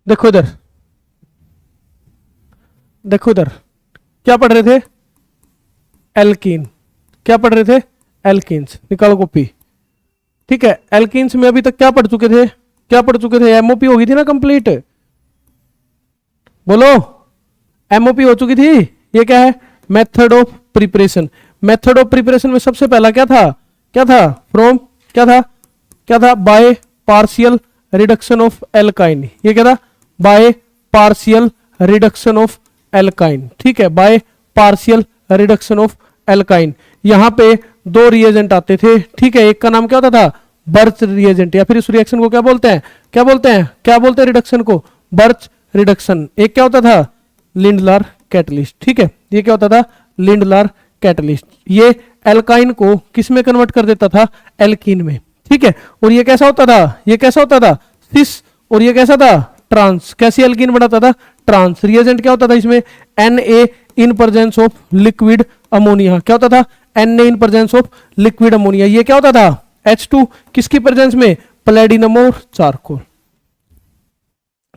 देखो इधर, देखो इधर, क्या पढ़ रहे थे? एल्कीन। क्या पढ़ रहे थे? एल्कीन्स। निकालो कॉपी। ठीक है, एल्कीन्स में अभी तक क्या पढ़ चुके थे? क्या पढ़ चुके थे? एमओपी हो गई थी ना कंप्लीट? बोलो, एमओपी हो चुकी थी। ये क्या है? Method of preparation. Method of preparation में सबसे पहला क्या था? क्या था? फ्रॉम, क्या था? क्या था? By partial reduction of alkyne. ये क्या था? By partial reduction of alkyne. ठीक है, by partial reduction of alkyne. यहां पे दो रिएजेंट आते थे। ठीक है, एक का नाम क्या होता था? बर्च रिएजेंट, या फिर इस रिएक्शन को क्या बोलते हैं? क्या बोलते हैं? क्या बोलते हैं रिडक्शन को? Birch reduction. एक क्या होता था? Lindlar catalyst. ठीक है, ये क्या होता था? Lindlar catalyst. ये एल्काइन को किस में कन्वर्ट कर देता था? एल्कीन में। ठीक है, और ये कैसा होता था? ये कैसा होता था? सिस। और ये कैसा था? ट्रांस। कैसी एल्कीन बनाता था? ट्रांस। रिएजेंट क्या होता था इसमें? Na in presence of liquid ammonia. क्या होता था? Na in presence of liquid ammonia. ये क्या होता था? H2 किसकी प्रेजेंस में? प्लेडिनम और चारकोल।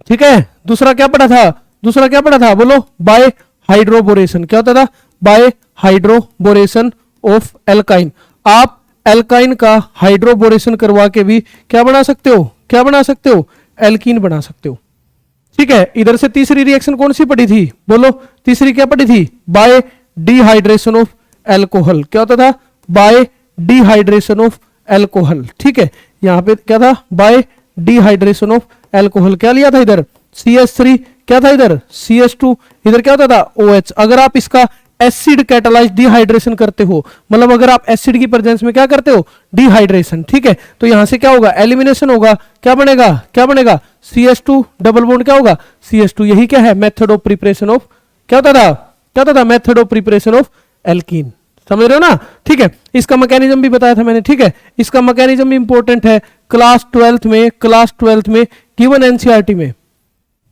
ठीक है, दूसरा क्या पढ़ा था? दूसरा क्या पढ़ा था? बोलो, बाय हाइड्रोबोरेशन। क्या होता था? By hydroboration of alkyne. आप एल्काइन का हाइड्रोबोरेशन करवा के भी क्या बना सकते हो? क्या बना सकते हो? एल्कीन बना सकते हो। ठीक है, इधर से तीसरी रिएक्शन कौन सी पड़ी थी? बोलो, तीसरी क्या पड़ी थी? Bye dehydration of alcohol. क्या होता था? Bye dehydration of alcohol. ठीक है, यहां पे क्या था? Bye dehydration of alcohol. क्या लिया था इधर? CH3। क्या था इधर? CH2। इधर क्या होता था? OH। अगर आप इसका एसिड कैटालाइज डिहाइड्रेशन करते हो, मतलब अगर आप एसिड की प्रेजेंस में क्या करते हो? डिहाइड्रेशन। ठीक है, तो यहां से क्या होगा? एलिमिनेशन होगा। क्या बनेगा? क्या बनेगा? CH2 डबल बॉन्ड क्या होगा? CH2। यही क्या है? मेथड ऑफ प्रिपरेशन ऑफ, क्या होता था? क्या होता था? Method of preparation of alkene. समझ रहे हो ना? ठीक है, इसका मैकेनिज्म भी बताया था मैंने। ठीक है, इसका मैकेनिज्म भी इंपॉर्टेंट है। क्लास 12th में, क्लास 12th में गिवन एनसीईआरटी में।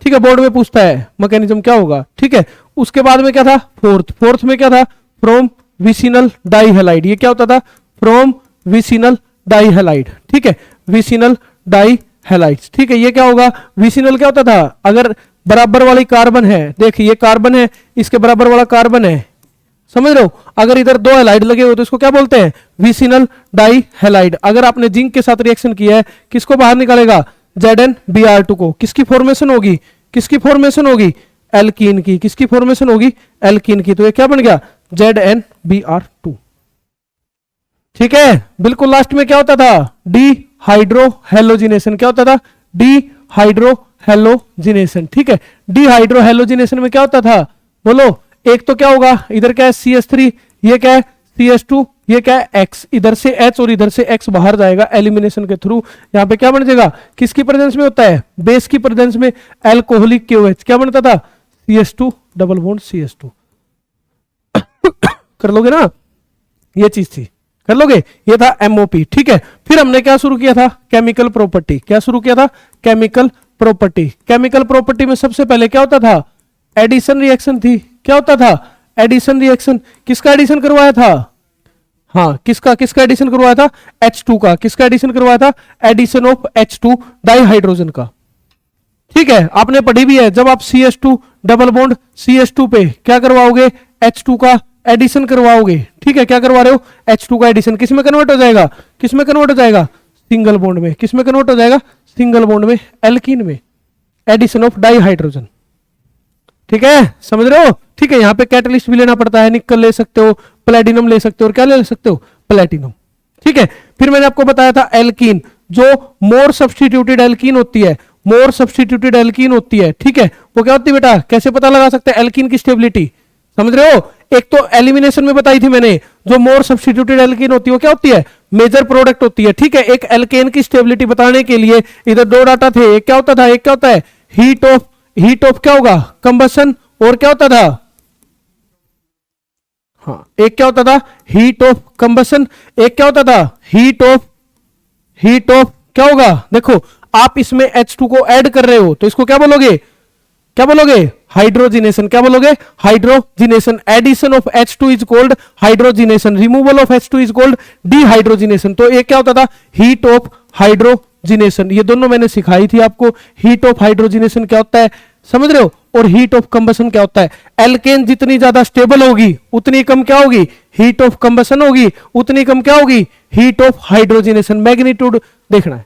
ठीक है, बोर्ड में पूछता है मैकेनिज्म क्या होगा। ठीक है, उसके बाद में क्या था? फोर्थ में क्या था? From vicinal dihalide. ये क्या होता था? From vicinal dihalide. ठीक है, विसिनल डाइहैलाइड्स। ठीक है, ये क्या होगा? विसिनल क्या होता था? अगर बराबर वाली कार्बन है, देखिए ये कार्बन है, इसके बराबर वाला कार्बन है, समझ रहे हो? अगर इधर दो हैलाइड लगे हो तो इसको क्या बोलते हैं? विसिनल डाइहैलाइड। अगर आपने जिंक के साथ रिएक्शन किया है, किसको बाहर निकालेगा? ZnBr2 को। किसकी फॉर्मेशन होगी? किसकी फॉर्मेशन होगी? एल्कीन की। किसकी फॉर्मेशन होगी? एल्कीन की। तो ये क्या बन गया? ZnBr2। ठीक है, बिल्कुल लास्ट में क्या होता था? डिहाइड्रोहेलोजिनेशन। क्या होता था? डिहाइड्रोहेलोजिनेशन। ठीक है, डिहाइड्रोहेलोजिनेशन में क्या होता था? बोलो, एक तो क्या होगा? इधर क्या है? CH3। ये क्या है? CH2। ये क्या है? X। इधर से H और इधर से X बाहर जाएगा एलिमिनेशन के थ्रू। यहां पे क्या बन जाएगा? किसकी प्रेजेंस में होता है? बेस की प्रेजेंस में एल्कोहलिक KOH। क्या बनता था? CH2 double bond CH2। कर लोगे ना? ये चीज थी, कर लोगे? ये था MOP। ठीक है, फिर हमने क्या शुरू किया था? Chemical property. क्या शुरू किया था? Chemical property. केमिकल प्रॉपर्टी में सबसे पहले क्या होता था? एडिशन रिएक्शन थी। क्या होता था? Addition reaction. किसका एडिशन करवाया था? हाँ, किसका एडिशन करवाया था? H2 का। किसका एडिशन करवाया था? एडिशन ऑफ H2 डाइहाइड्रोजन का। ठीक है, आपने पढ़ी भी है। जब आप CH2 डबल बॉन्ड CH2 पे क्या करवाओगे? H2 का एडिशन करवाओगे। ठीक है, क्या करवा रहे हो? H2 का एडिशन। किस में कन्वर्ट हो जाएगा? किस में कन्वर्ट हो जाएगा? सिंगल बॉन्ड में। किस में कन्वर्ट हो जाएगा? सिंगल बॉन्ड में, एल्कीन में। Addition of dihydrogen. ठीक है, समझ रहे हो? ठीक है, यहां पे कैटलिस्ट भी लेना पड़ता है। निकल ले सकते हो, प्लेटिनम ले सकते हो, और क्या ले सकते हो? प्लेटिनम। ठीक है, फिर मैंने आपको बताया था एल्कीन, जो मोर सब्स्टिट्यूटेड एल्कीन होती है, मोर सब्स्टिट्यूटेड एल्कीन होती है। ठीक है, वो क्या होती है बेटा? कैसे पता लगा सकते हैं एल्कीन की स्टेबिलिटी? समझ रहे हो? एक तो एलिमिनेशन में बताई थी मैंने, जो मोर सब्स्टिट्यूटेड एल्कीन होती है वो क्या होती है? मेजर प्रोडक्ट होती है। ठीक है, एक एल्केन की स्टेबिलिटी बताने के लिए इधर दो डाटा थे। एक क्या होता था? एक क्या होता है? हीट ऑफ क्या होगा? कंबशन। और क्या होता था? हाँ, एक क्या होता था? Heat of combustion. एक क्या होता था? हीट ऑफ क्या होगा? देखो, आप इसमें H2 को ऐड कर रहे हो तो इसको क्या बोलोगे? क्या बोलोगे? हाइड्रोजिनेशन। क्या बोलोगे? Hydrogenation. Addition of H2 is called hydrogenation. Removal of H2 is called dehydrogenation. तो ये क्या होता था? हीट ऑफ हाइड्रोजिनेशन, ये दोनों मैंने सिखाई थी आपको। हीट ऑफ हाइड्रोजिनेशन क्या होता है समझ रहे हो, और हीट ऑफ कंबशन क्या होता है। एल्केन जितनी ज्यादा स्टेबल होगी उतनी कम क्या होगी, हीट ऑफ कंबशन होगी, उतनी कम क्या होगी, हीट ऑफ हाइड्रोजिनेशन। मैग्नीट्यूड देखना है,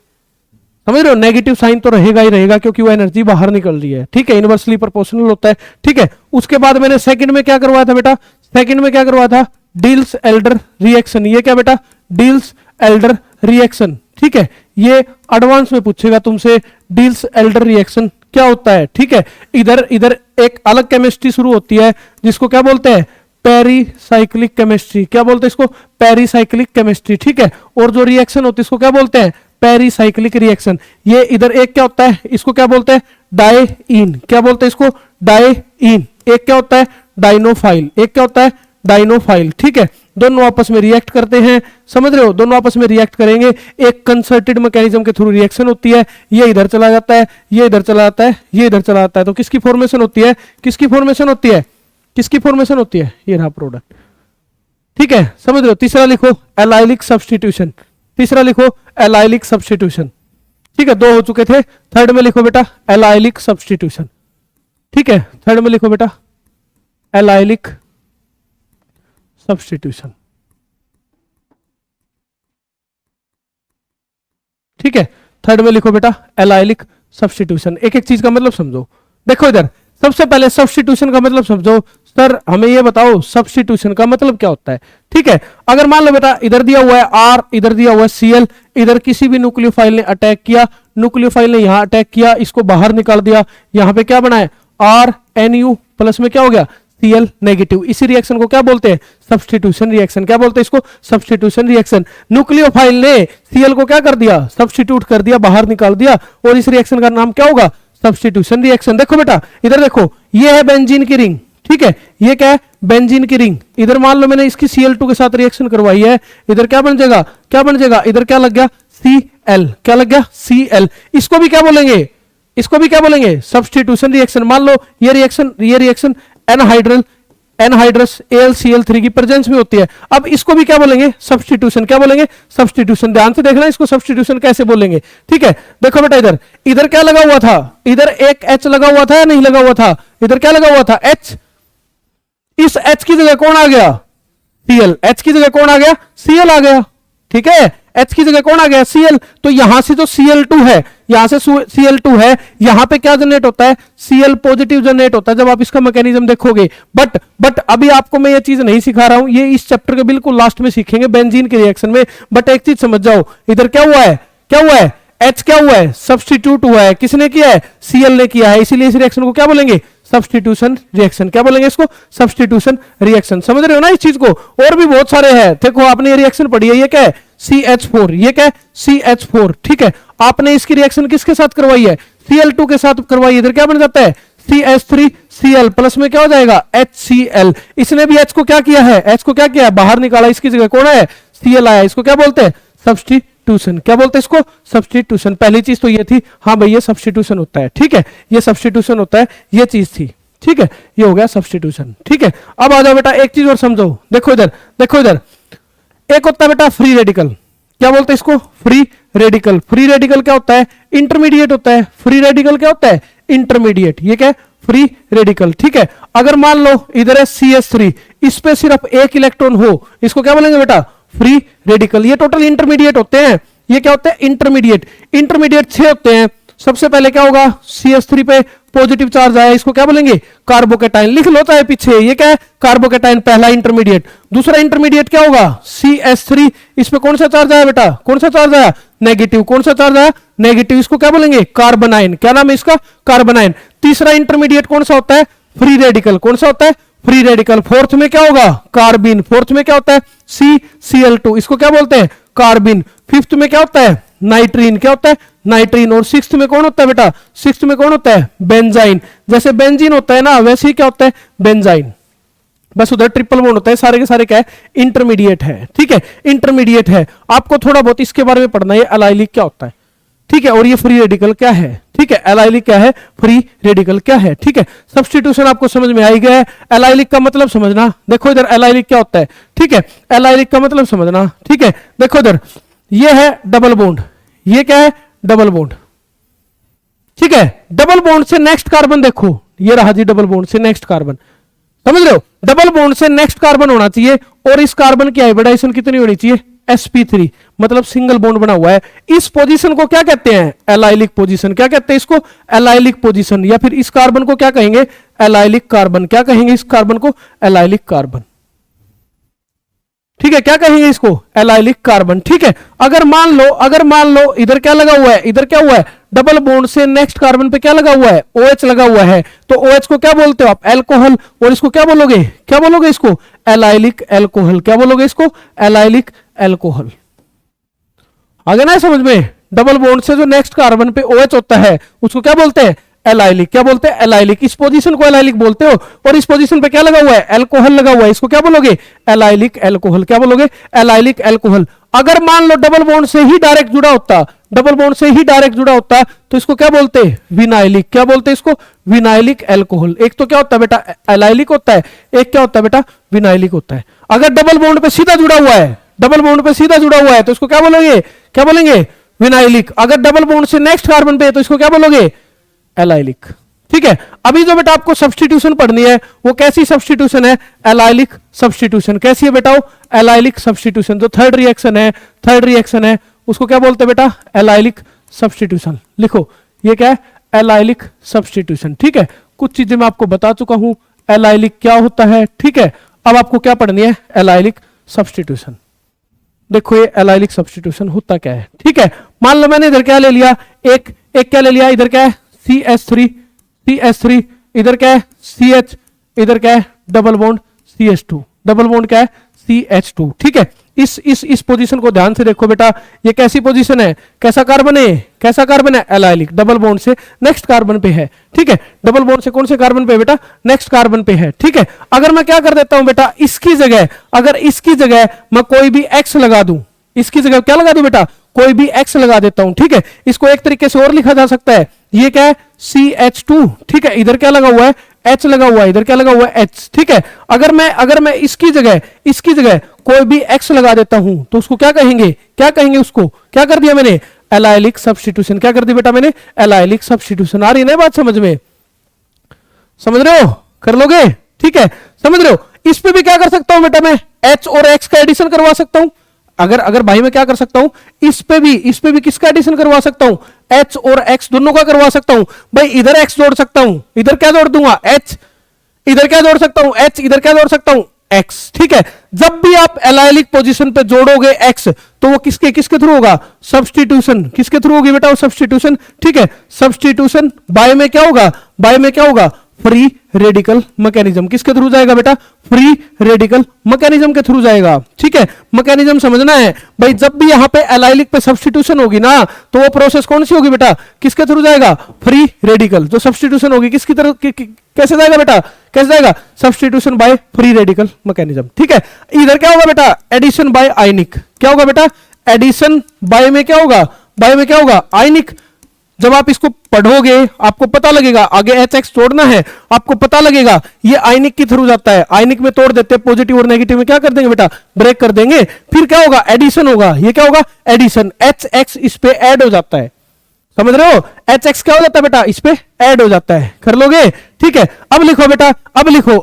समझ रहे हो, नेगेटिव साइन तो रहेगा ही रहेगा क्योंकि वो एनर्जी बाहर निकल रही है, ठीक है, इनवर्सली प्रोपोर्शनल होता है, ठीक है। उसके बाद मैंने सेकंड में क्या करवाया था बेटा, सेकंड में क्या करवाया था, डिल्स एल्डर रिएक्शन। ये क्या बेटा, डिल्स एल्डर रिएक्शन, ठीक है, ये एडवांस में पूछेगा तुमसे, डिल्स एल्डर रिएक्शन क्या होता है, ठीक है। इधर इधर एक अलग केमिस्ट्री शुरू होती है जिसको क्या बोलते हैं, पेरीसाइक्लिक केमिस्ट्री। क्या बोलते हैं इसको, पेरीसाइक्लिक केमिस्ट्री, ठीक है। और जो रिएक्शन होती है इसको क्या बोलते हैं, पेरीसाइक्लिक रिएक्शन। ये इधर एक क्या होता है, इसको क्या बोलते हैं, डाइईन। क्या बोलते हैं इसको, डाइईन। एक क्या होता है, डाइनोफाइल। एक क्या होता है, डाइनोफाइल, ठीक है। दोनों आपस में रिएक्ट करते हैं, समझ रहे हो, दोनों आपस में रिएक्ट करेंगे, एक कंसर्टेड मैकेनिज्म के थ्रू रिएक्शन होती है। ये इधर चला जाता है, ये इधर चला जाता है, ये इधर चला जाता है, तो किसकी फॉर्मेशन होती है, किसकी फॉर्मेशन होती है, किसकी फॉर्मेशन होती है, ये रहा प्रोडक्ट, ठीक है, समझ रहे हो। तीसरा लिखो एलाइलिक सब्स्टिट्यूशन, तीसरा लिखो एलाइलिक सब्स्टिट्यूशन, ठीक है, दो हो चुके थे। थर्ड में लिखो बेटा एलाइलिक सब्स्टिट्यूशन, ठीक है, थर्ड में लिखो बेटा एलाइलिक सब्स्टिट्यूशन, ठीक है, थर्ड में लिखो बेटा एलाइलिक सब्स्टिट्यूशन। एक एक चीज का मतलब समझो। देखो इधर सबसे पहले सब्स्टिट्यूशन का मतलब समझो। सर हमें ये बताओ सब्स्टिट्यूशन का मतलब क्या होता है, ठीक है। अगर मान लो बेटा इधर दिया हुआ है आर, इधर दिया हुआ है सीएल, इधर किसी भी न्यूक्लियोफाइल ने अटैक किया, न्यूक्लियोफाइल ने यहां अटैक किया, इसको बाहर निकाल दिया, यहां पे क्या बना है, आर एन यू प्लस में क्या हो गया, सीएल नेगेटिव। इसी रिएक्शन को क्या बोलते हैं, सब्स्टिट्यूशन रिएक्शन। क्या बोलते हैं इसको, सब्स्टिट्यूशन रिएक्शन। न्यूक्लियोफाइल ने सीएल को क्या कर दिया, सब्स्टिट्यूट कर दिया, बाहर निकाल दिया, और इस रिएक्शन का नाम क्या होगा, सब्स्टिट्यूशन रिएक्शन। देखो बेटा इधर देखो, ये है बेंजीन की रिंग, ठीक है, ये क्या है, बेंजीन की रिंग। इधर मान लो मैंने इसकी Cl2 के साथ रिएक्शन करवाई है, इधर क्या बन जाएगा, क्या बन जाएगा, इधर क्या लग गया, Cl। क्या लग गया, Cl। इसको भी क्या बोलेंगे, इसको भी क्या बोलेंगे, सब्स्टिट्यूशन रिएक्शन। मान लो ये रिएक्शन एनहाइड्रस AlCl3 की प्रेजेंस में होती है। अब इसको भी क्या बोलेंगे, सब्स्टिट्यूशन। क्या बोलेंगे, सब्स्टिट्यूशन। ध्यान से देखना इसको सब्स्टिट्यूशन कैसे बोलेंगे, ठीक है। देखो बेटा इधर इधर क्या लगा हुआ था, इधर एक H लगा हुआ था या नहीं लगा हुआ था, इधर क्या लगा हुआ था, H। इस H की जगह कौन आ गया, Cl। H की जगह कौन आ गया, Cl आ गया, ठीक है। H की जगह कौन आ गया, Cl। तो यहां से जो Cl2 है, यहां से Cl2 है, यहां पे क्या जनरेट होता है, Cl पॉजिटिव जनरेट होता है जब आप इसका मैकेनिज्म देखोगे। बट अभी आपको मैं ये चीज नहीं सिखा रहा हूं, ये इस चैप्टर के बिल्कुल लास्ट में सीखेंगे बेंजीन के रिएक्शन में। बट एक चीज समझ जाओ, इधर क्या हुआ है, क्या हुआ है, H क्या हुआ है, सब्स्टिट्यूट हुआ है। किसने किया है, Cl ने किया है, इसीलिए इस रिएक्शन को क्या बोलेंगे, सब्स्टिट्यूशन रिएक्शन। क्या बोलेंगे इसको, सब्स्टिट्यूशन रिएक्शन। समझ रहे हो ना इस चीज को। और भी बहुत सारे हैं, देखो आपने ये रिएक्शन पढ़ी है, ये क्या है, CH4। ये क्या है, CH4, ठीक है। आपने इसकी रिएक्शन किसके साथ करवाई है, Cl2 के साथ करवाई है। इधर क्या बन जाता है, CH3Cl प्लस में क्या हो जाएगा, HCl। इसने भी H को क्या किया है, H को क्या किया है, बाहर निकाला, इसकी जगह कौन है, Cl आया। इसको क्या बोलते हैं, सब्स्टिट्यूशन। क्या बोलते हैं इसको, सब्स्टिट्यूशन। पहली चीज तो ये थी, हाँ भाई ये सब्स्टिट्यूशन होता है, ठीक है, ये सब्स्टिट्यूशन होता है, ये चीज थी, ठीक है, ये हो गया सब्स्टिट्यूशन, ठीक है। अब आ जाओ बेटा एक चीज और समझो। देखो इधर, देखो इधर एक होता है बेटा फ्री रेडिकल। क्या बोलते हैं इसको, फ्री रेडिकल। फ्री रेडिकल क्या होता है, इंटरमीडिएट होता है। फ्री रेडिकल क्या होता है, इंटरमीडिएट। ये क्या है, फ्री रेडिकल, ठीक है। अगर मान लो इधर है CH3, इस पे सिर्फ एक इलेक्ट्रॉन हो, इसको क्या बोलेंगे बेटा, फ्री रेडिकल। ये टोटल इंटरमीडिएट होते हैं। ये क्या होते हैं, इंटरमीडिएट। इंटरमीडिएट 6 होते हैं। सबसे पहले क्या होगा, CH3 पे पॉजिटिव चार्ज आया, इसको क्या बोलेंगे, कार्बोकेटाइन। लिख लो चाहे पीछे, ये क्या है, कार्बोकेटाइन, पहला इंटरमीडिएट। दूसरा इंटरमीडिएट क्या होगा, CH3, इस पे कौन सा चार्ज आया बेटा, कौन सा चार्ज आया, नेगेटिव। कौन सा चार्ज आया, नेगेटिव। इसको क्या बोलेंगे, कार्बोनाइन। क्या नाम है इसका, कार्बोनाइन। तीसरा इंटरमीडिएट कौन सा होता है, फ्री रेडिकल। कौन सा होता है, फ्री रेडिकल। फोर्थ में क्या होगा, कार्बिन। फोर्थ में क्या होता है, CCl2, इसको क्या बोलते हैं, कार्बिन। फिफ्थ में क्या होता है, नाइट्रीन। क्या होता है, नाइट्रीन। और सिक्स्थ में कौन होता है बेटा, सिक्स्थ में कौन होता है, बेंजाइन। जैसे बेंजीन होता है ना, वैसे ही क्या होता है, बेंजाइन। बस उधर ट्रिपल बॉन्ड होता है, सारे के सारे क्या है, इंटरमीडिएट है, ठीक है, इंटरमीडिएट है। आपको थोड़ा बहुत इसके बारे में पढ़ना है, एलाइलिक क्या होता है, ठीक है, और ये फ्री रेडिकल क्या है, ठीक है, एलाइलिक क्या है, फ्री रेडिकल क्या है, ठीक है। सब्स्टिट्यूशन आपको समझ में आई गया है। एलाइलिक का मतलब समझना, देखो इधर एलाइलिक क्या होता है, ठीक है, एलाइलिक का मतलब समझना, ठीक है। देखो इधर ये है डबल बॉन्ड, ये क्या है, डबल बॉन्ड। ठीक है, डबल बॉन्ड से नेक्स्ट कार्बन देखो, ये रहा जी डबल बॉन्ड से नेक्स्ट कार्बन, समझ रहे हो, डबल बॉन्ड से नेक्स्ट कार्बन होना चाहिए, और इस कार्बन की हाइब्रिडाइजेशन कितनी होनी चाहिए, sp3, मतलब सिंगल बॉन्ड बना हुआ है। इस पोजीशन को क्या कहते हैं, एलाइलिक पोजीशन। क्या कहते हैं इसको, एलाइलिक पोजीशन, या फिर इस कार्बन को क्या कहेंगे, एलाइलिक कार्बन। क्या कहेंगे इस कार्बन को, एलाइलिक कार्बन। ठीक है, क्या कहेंगे इसको, एलाइलिक कार्बन। ठीक है, अगर मान लो इधर क्या लगा हुआ है, इधर क्या हुआ है, डबल बॉन्ड से नेक्स्ट कार्बन पे क्या लगा हुआ है, OH लगा हुआ है, तो OH को क्या बोलते हो आप, एल्कोहल, और इसको क्या बोलोगे इसको, एलाइलिक एल्कोहल। क्या बोलोगे इसको, एलाइलिक एल्कोहल। आ गया ना समझ में, डबल बॉन्ड से जो नेक्स्ट कार्बन पे OH होता है उसको क्या बोलते हैं, एलाइलिक। क्या बोलते हैं, एलाइलिक। इस पोजीशन को एलाइलिक बोलते हो, और इस पोजीशन पे क्या लगा हुआ है, एल्कोहल लगा हुआ है, इसको क्या बोलोगे, एलाइलिक एल्कोहल। क्या बोलोगे, एलाइलिक एल्कोहल। अगर मान लो डबल बॉन्ड से ही डायरेक्ट जुड़ा होता, डबल बॉन्ड से ही डायरेक्ट जुड़ा होता, तो इसको क्या बोलते हैं, विनाइलिक। क्या बोलते हैं इसको, विनाइलिक एल्कोहल। एक तो क्या होता है बेटा, एलाइलिक होता है, एक क्या होता है बेटा, विनाइलिक होता है। अगर डबल बॉन्ड पे सीधा जुड़ा हुआ है, डबल बॉन्ड पे सीधा जुड़ा हुआ है, तो इसको क्या बोलोगे, क्या बोलेंगे, विनाइलिक। अगर डबल बॉन्ड से नेक्स्ट कार्बन पे है तो इसको क्या बोलोगे, एलाइलिक। ठीक है, अभी जो बेटा आपको सब्स्टिट्यूशन पढ़नी है वो कैसी सब्स्टिट्यूशन है, एलाइलिक सब्स्टिट्यूशन। कैसी है बेटा, एलाइलिक सब्स्टिट्यूशन। जो थर्ड रिएक्शन है उसको क्या बोलते हैं बेटा, एलाइलिक सब्स्टिट्यूशन। लिखो, ये क्या है, एलाइलिक सब्स्टिट्यूशन। ठीक है, कुछ चीजें मैं आपको बता चुका हूं, एलाइलिक क्या होता है। ठीक है, अब आपको क्या पढ़नी है, एलाइलिक सब्स्टिट्यूशन। देखो ये एलाइलिक सब्स्टिट्यूशन होता क्या है। ठीक है, मान लो मैंने इधर क्या ले लिया, एक क्या ले लिया, इधर क्या है, CH3, इधर क्या है, CH, इधर क्या है, double bond CH2, double bond क्या है, CH2। ठीक है, इस पोजीशन को ध्यान से देखो बेटा, ये कैसी पोजीशन है, कैसा कार्बन है, एलाइलिक। डबल बॉन्ड से नेक्स्ट कार्बन पे है। ठीक है, डबल बॉन्ड से कौन से कार्बन पे है बेटा, नेक्स्ट कार्बन पे है। ठीक है, अगर मैं क्या कर देता हूं बेटा, इसकी जगह मैं कोई भी X लगा दूं, इसकी जगह क्या लगा दूं बेटा, कोई भी X लगा देता हूं। ठीक है, इसको एक तरीके से और लिखा जा सकता है, ये क्या है, CH2। ठीक है, इधर क्या लगा हुआ है, H लगा हुआ है, इधर क्या लगा हुआ है, H। ठीक है, अगर मैं इसकी जगह कोई भी X लगा देता हूं तो उसको क्या कहेंगे उसको, क्या कर दिया मैंने, एलाइलिक सब्स्टिट्यूशन। क्या कर दिया बेटा मैंने, एलाइलिक सब्स्टिट्यूशन। आ रही है ना बात समझ में, समझ रहे हो, कर लोगे। ठीक है, समझ रहे हो। इस पे भी क्या कर सकता हूं बेटा, मैं H और X का एडिशन करवा सकता हूं। अगर भाई मैं क्या कर सकता हूं, इस पे भी किसका एडिशन करवा सकता हूं, H और X दोनों का करवा सकता हूं। भाई इधर X जोड़ सकता हूं, इधर क्या जोड़ दूंगा, H, इधर क्या जोड़ सकता हूं, H, इधर क्या जोड़ सकता हूं, X। ठीक है, जब भी आप एलाइलिक पोजीशन पे जोड़ोगे X तो वो किसके थ्रू होगा, सब्स्टिट्यूशन। किसके थ्रू होगी बेटा, वो सब्स्टिट्यूशन। ठीक है, सब्स्टिट्यूशन बाय में क्या होगा, फ्री रेडिकल मैकेनिज्म। किसके थ्रू जाएगा बेटा, फ्री रेडिकल मैकेनिज्म के थ्रू जाएगा। ठीक है, मैकेनिज्म समझना है भाई, जब भी यहां पे एलाइलिक पे सब्स्टिट्यूशन होगी ना तो वो प्रोसेस कौन सी होगी बेटा, किसके थ्रू जाएगा, फ्री रेडिकल। जो सब्स्टिट्यूशन होगी किसकी तरह कैसे जाएगा बेटा, कैसे जाएगा, substitution by free radical mechanism. ठीक है, इधर क्या होगा बेटा, एडिशन बाय आयनिक। क्या होगा बेटा, एडिशन बाय में क्या होगा, आयनिक। जब आप इसको पढ़ोगे आपको पता लगेगा, आगे HX तोड़ना है, आपको पता लगेगा ये आयनिक के थ्रू जाता है। आयनिक में तोड़ देते हैं, पॉजिटिव और नेगेटिव में क्या कर देंगे बेटा, ब्रेक कर देंगे। फिर क्या होगा, एडिशन होगा। ये क्या होगा, एडिशन। HX इस पे ऐड हो जाता है, समझ रहे हो, HX क्या हो जाता है बेटा, इस पे ऐड हो जाता है। कर लोगे। ठीक है, अब लिखो बेटा,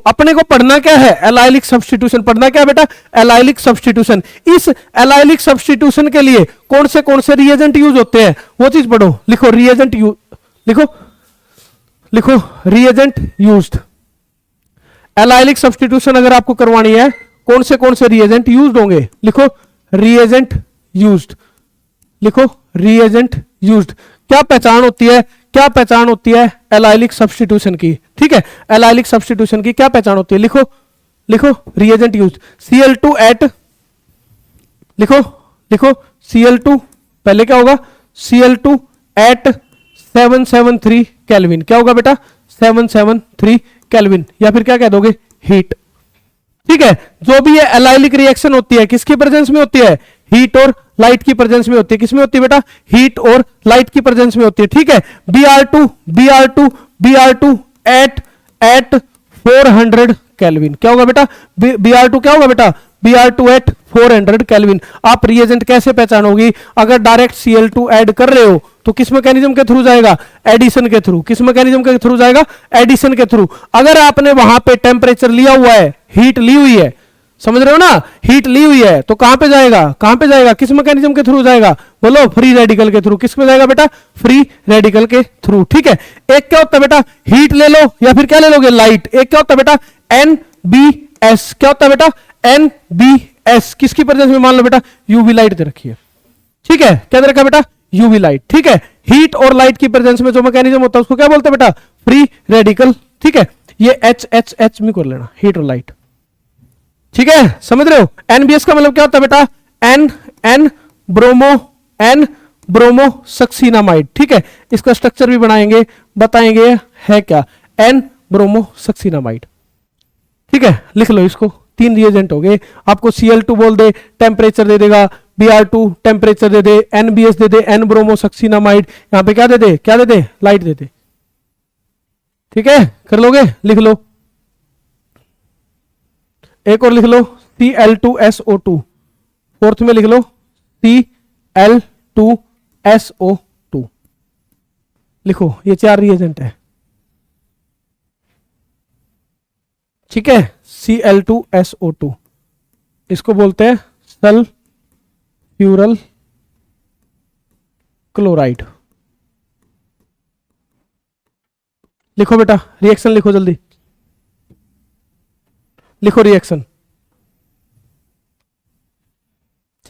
अपने को पढ़ना क्या है, एलाइलिक सब्स्टिट्यूशन। पढ़ना क्या है बेटा, एलाइलिक सब्स्टिट्यूशन। इस एलाइलिक सब्स्टिट्यूशन के लिए कौन से रिएजेंट यूज होते हैं वो चीज पढ़ो। लिखो रिएजेंट लिखो रिएजेंट यूज्ड। एलाइलिक सब्स्टिट्यूशन अगर आपको करवानी है कौन से रिएजेंट यूज्ड होंगे, लिखो रिएजेंट यूज्ड। लिखो रिएजेंट यूज्ड। क्या पहचान होती है एलाइलिक सब्स्टिट्यूशन की। ठीक है, एलाइलिक सब्स्टिट्यूशन की क्या पहचान होती है, लिखो रिएजेंट यूज्ड। Cl2 एट, लिखो Cl2, पहले क्या होगा, Cl2 एट 773 केल्विन। क्या होगा बेटा, 773 केल्विन, या फिर क्या कह दोगे, हीट। ठीक है, जो भी ये एलाइलिक रिएक्शन होती है किसकी प्रेजेंस में होती है, हीट और लाइट की प्रेजेंस में होती है। किसमें होती है बेटा, हीट और लाइट की प्रेजेंस में होती है। ठीक है, Br2 एट 400 केल्विन। क्या होगा बेटा, Br2 क्या होगा बेटा, Br2 एट 400 केल्विन। आप रिएजेंट कैसे पहचानोगे? अगर डायरेक्ट Cl2 ऐड कर रहे हो तो किस मैकेनिज्म के थ्रू जाएगा? एडिशन के थ्रू। किस मैकेनिज्म के थ्रू जाएगा? एडिशन के थ्रू। अगर आपने वहां पे टेम्परेचर लिया हुआ है, हीट ली हुई है, समझ रहे हो ना, हीट ली हुई है, तो कहां पे जाएगा? कहां पे जाएगा? किस मैकेनिज्म के थ्रू जाएगा? बोलो, फ्री रेडिकल के थ्रू। किस पे जाएगा बेटा? फ्री रेडिकल के थ्रू। ठीक है, एक क्या होता है बेटा? हीट ले लो या फिर क्या ले लोगे? लाइट। एक क्या होता है बेटा? NBS। क्या होता है बेटा? NBS। किसकी प्रेजेंस में? मान लो बेटा यूवी लाइट दे रखी है। ठीक है, क्या दे रखा बेटा? UV light. ठीक है, हीट और लाइट की प्रेजेंस में जो मैकेनिज्म होता है उसको क्या बोलते हैं बेटा? Free radical. ठीक है, ये H में कर लेना, हीट और लाइट। ठीक है, समझ रहे हो? NBS का मतलब क्या होता है बेटा? N bromo succinimide. ठीक है, इसका स्ट्रक्चर भी बनाएंगे, बताएंगे है क्या। N bromo succinimide. ठीक है, लिख लो इसको। 3 रिएजेंट हो गए। आपको Cl2 बोल दे, टेम्परेचर दे देगा। Br2 टेम्परेचर दे दे, NBS दे दे, N ब्रोमो सक्सीनामाइड। यहां पे क्या दे दे? क्या दे दे? लाइट दे दे। ठीक है, कर लोगे? लिख लो। एक और लिख लो, Cl2SO2। फोर्थ में लिख लो Cl2SO2। लिखो, ये 4 रिएजेंट है। ठीक है, Cl2SO2 इसको बोलते हैं सल्फ्यूरल क्लोराइड। लिखो बेटा, रिएक्शन लिखो जल्दी, लिखो रिएक्शन।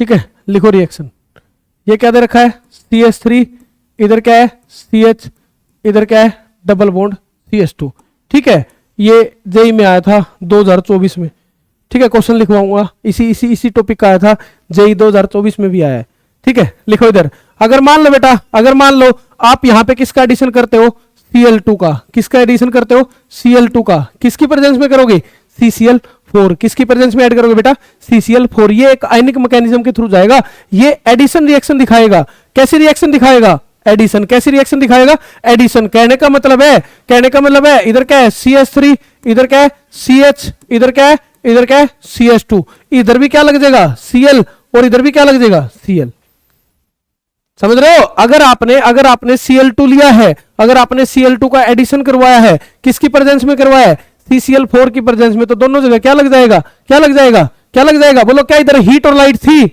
ठीक है, लिखो रिएक्शन। ये क्या दे रखा है? CH3, इधर क्या है? CH, इधर क्या है? Double bond CH2। ठीक है, ये जेई में आया था 2024 में। ठीक है, क्वेश्चन लिखवाऊंगा, इसी टॉपिक का आया था, जेई 2024 में भी आया है। ठीक है, लिखो इधर। अगर मान लो बेटा, अगर मान लो आप यहां पे किसका एडिशन करते हो? Cl2 का। किसका एडिशन करते हो? Cl2 का। किसकी प्रेजेंस में करोगे? CCl4। किसकी प्रेजेंस में ऐड करोगे बेटा? CCl4। ये एक आयनिक मैकेनिज्म के थ्रू जाएगा, ये एडिशन रिएक्शन दिखाएगा। कैसी रिएक्शन दिखाएगा? एडिशन। कैसी रिएक्शन दिखाएगा? एडिशन। कहने का मतलब है इधर क्या है? CH3, इधर क्या है? CH, इधर क्या है? इधर क्या है? CH2। इधर भी क्या लग जाएगा? Cl, और इधर भी क्या लग जाएगा? Cl। समझ रहे हो? अगर आपने Cl2 लिया है, अगर आपने Cl2 का एडिशन करवाया है, किसकी प्रेजेंस में करवाया है? CCl4 की प्रेजेंस में, तो दोनों जगह क्या लग जाएगा? क्या लग जाएगा? क्या लग जाएगा? बोलो, क्या इधर हीट और लाइट थी?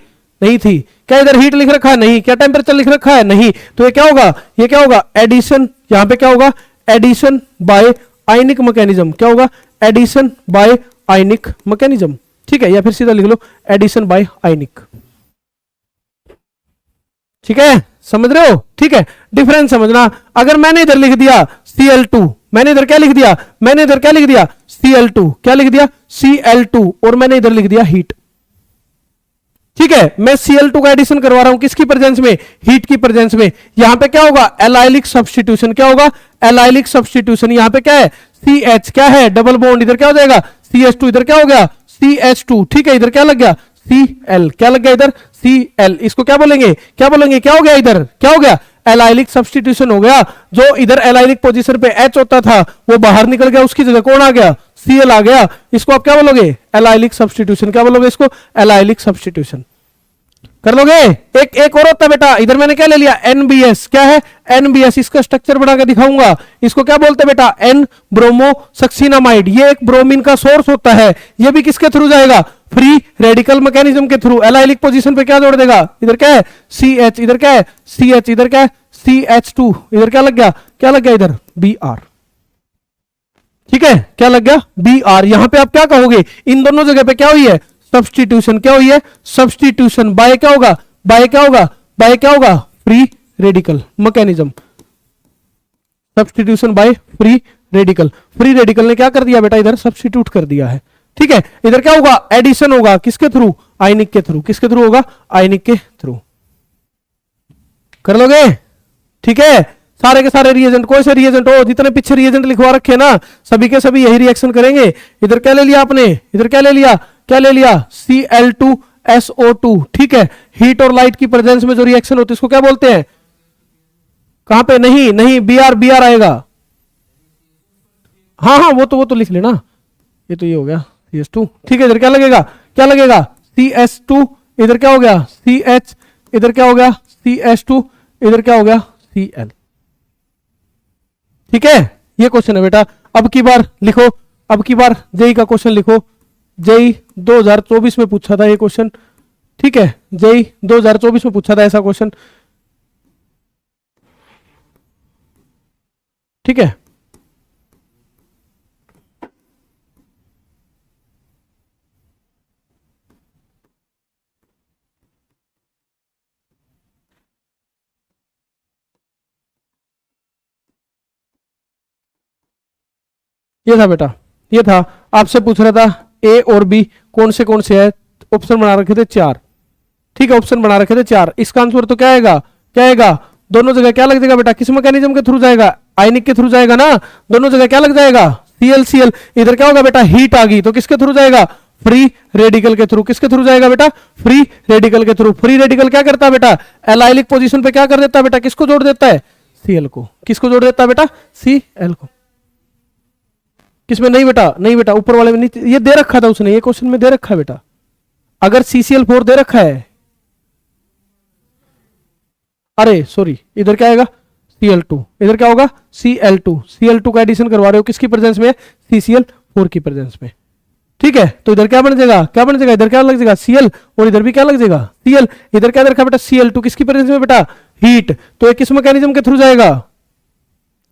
नहीं थी। क्या इधर हीट लिख रखा है? नहीं। क्या टेम्परेचर लिख रखा है? नहीं। तो ये क्या होगा? ये क्या होगा? एडिशन। यहां पे क्या होगा? एडिशन बाय आयनिक मैकेनिज्म। क्या होगा? एडिशन बाय आयनिक मैकेनिज्म। ठीक है, या फिर सीधा लिख लो एडिशन बाय आयनिक। ठीक है, समझ रहे हो? ठीक है, डिफरेंस समझना। अगर मैंने इधर लिख दिया Cl2, मैंने इधर क्या लिख दिया? मैंने इधर क्या लिख दिया? Cl2। क्या लिख दिया? Cl2। और मैंने इधर लिख दिया हीट। ठीक है, मैं Cl2 का एडिशन करवा रहा हूं, किसकी प्रेजेंस में? हीट की प्रेजेंस में। यहां पे क्या होगा? Allylic substitution. क्या होगा? Allylic substitution. यहां पे क्या है? CH, क्या है? Double bond. इधर क्या हो जाएगा? CH2। इधर क्या हो गया? CH2। ठीक है, इधर क्या लग गया? Cl। क्या लग गया इधर? Cl। इसको क्या बोलेंगे? क्या बोलेंगे? क्या हो गया इधर? क्या हो गया? एलाइलिक सब्स्टिट्यूशन हो गया। जो इधर एलाइलिक पोजीशन पे H होता था वो बाहर निकल गया, उसकी जगह कौन आ गया? Cl आ गया। इसको आप क्या बोलोगे? Allylic substitution. क्या बोलोगे इसको? Allylic substitution. कर लोगे? एक और होता है बेटा, इधर मैंने क्या ले लिया? NBS। क्या है? NBS। इसका स्ट्रक्चर बना के दिखाऊंगा। इसको क्या बोलते हैं बेटा? N bromo succinimide. ये एक ब्रोमीन का सोर्स होता है। ये भी किसके थ्रू जाएगा? फ्री रेडिकल मैकेनिज्म के थ्रू। एलाइलिक पोजीशन पे क्या जोड़ देगा? इधर क्या है? CH, इधर क्या है? CH, इधर क्या है? CH2। इधर क्या लग गया? क्या लग गया इधर? Br। ठीक है, क्या लग गया? Br। यहां पे आप क्या कहोगे? इन दोनों जगह पे क्या हुई है? सब्स्टिट्यूशन। क्या हुई है? सब्स्टिट्यूशन बाय क्या होगा? बाय क्या होगा? बाय क्या होगा? Free radical mechanism. Substitution by free radical. Free radical ने क्या कर दिया बेटा? इधर सब्स्टिट्यूट कर दिया है। ठीक है, इधर क्या होगा? एडिशन होगा। किसके थ्रू? आयनिक के थ्रू। किसके थ्रू होगा? आयनिक के थ्रू। कर लोगे? ठीक है, सारे के सारे रिएजेंट, कोई से रिएजेंट हो, जितने पीछे रिएजेंट लिखवा रखे ना, सभी के सभी यही रिएक्शन करेंगे। इधर क्या ले लिया आपने? इधर क्या ले लिया? क्या ले लिया? Cl2SO2। ठीक है, हीट और लाइट की प्रेजेंस में जो रिएक्शन होती है उसको क्या बोलते हैं? कहां पे? नहीं नहीं, Br आएगा। हाँ हाँ, वो तो लिख लेना। ये तो ये हो गया CH2। ठीक है, इधर क्या लगेगा? क्या लगेगा CH2, इधर क्या हो गया CH, इधर क्या हो गया CH2, इधर क्या हो गया Cl। ठीक है, ये क्वेश्चन है बेटा। अब की बार लिखो, अब की बार जेई का क्वेश्चन लिखो। जेई 2024 में पूछा था ये क्वेश्चन। ठीक है, जेई 2024 में पूछा था ऐसा क्वेश्चन। ठीक है, ये था बेटा, ये था। आपसे पूछ रहा था ए और बी कौन से है, ऑप्शन बना रखे थे 4। ठीक है, ऑप्शन बना रखे थे 4। इसका आंसर तो क्या आएगा, क्या आएगा, दोनों जगह क्या लग जाएगा बेटा, किस मैकेनिज्म के थ्रू जाएगा, आयनिक के थ्रू जाएगा ना। दोनों जगह क्या लग जाएगा Cl। इधर क्या होगा बेटा, हीट आ गई तो किसके थ्रू जाएगा, फ्री रेडिकल के थ्रू। किसके थ्रू जाएगा बेटा, फ्री रेडिकल के थ्रू। फ्री रेडिकल क्या करता है बेटा, एलाइलिक पोजीशन पे क्या कर देता है बेटा, किसको जोड़ देता है, Cl को। किसको जोड़ देता है बेटा, Cl को। किसमें, नहीं बेटा, नहीं बेटा, ऊपर वाले में नहीं, ये दे रखा था उसने, ये क्वेश्चन में दे रखा है बेटा। अगर CCl4 दे रखा है, अरे सॉरी, इधर क्या आएगा Cl2, इधर क्या होगा Cl2। Cl2 का एडिशन करवा रहे हो किसकी प्रेजेंस में, CCl4 की प्रेजेंस में। ठीक है, तो इधर क्या बन जाएगा, क्या बन जाएगा, इधर क्या लग जाएगा Cl, और इधर भी क्या लग जाएगा Cl। इधर क्या रखा बेटा Cl2, किसकी प्रेजेंस में बेटा, हीट। तो ये किस मैकेनिज्म के थ्रू जाएगा,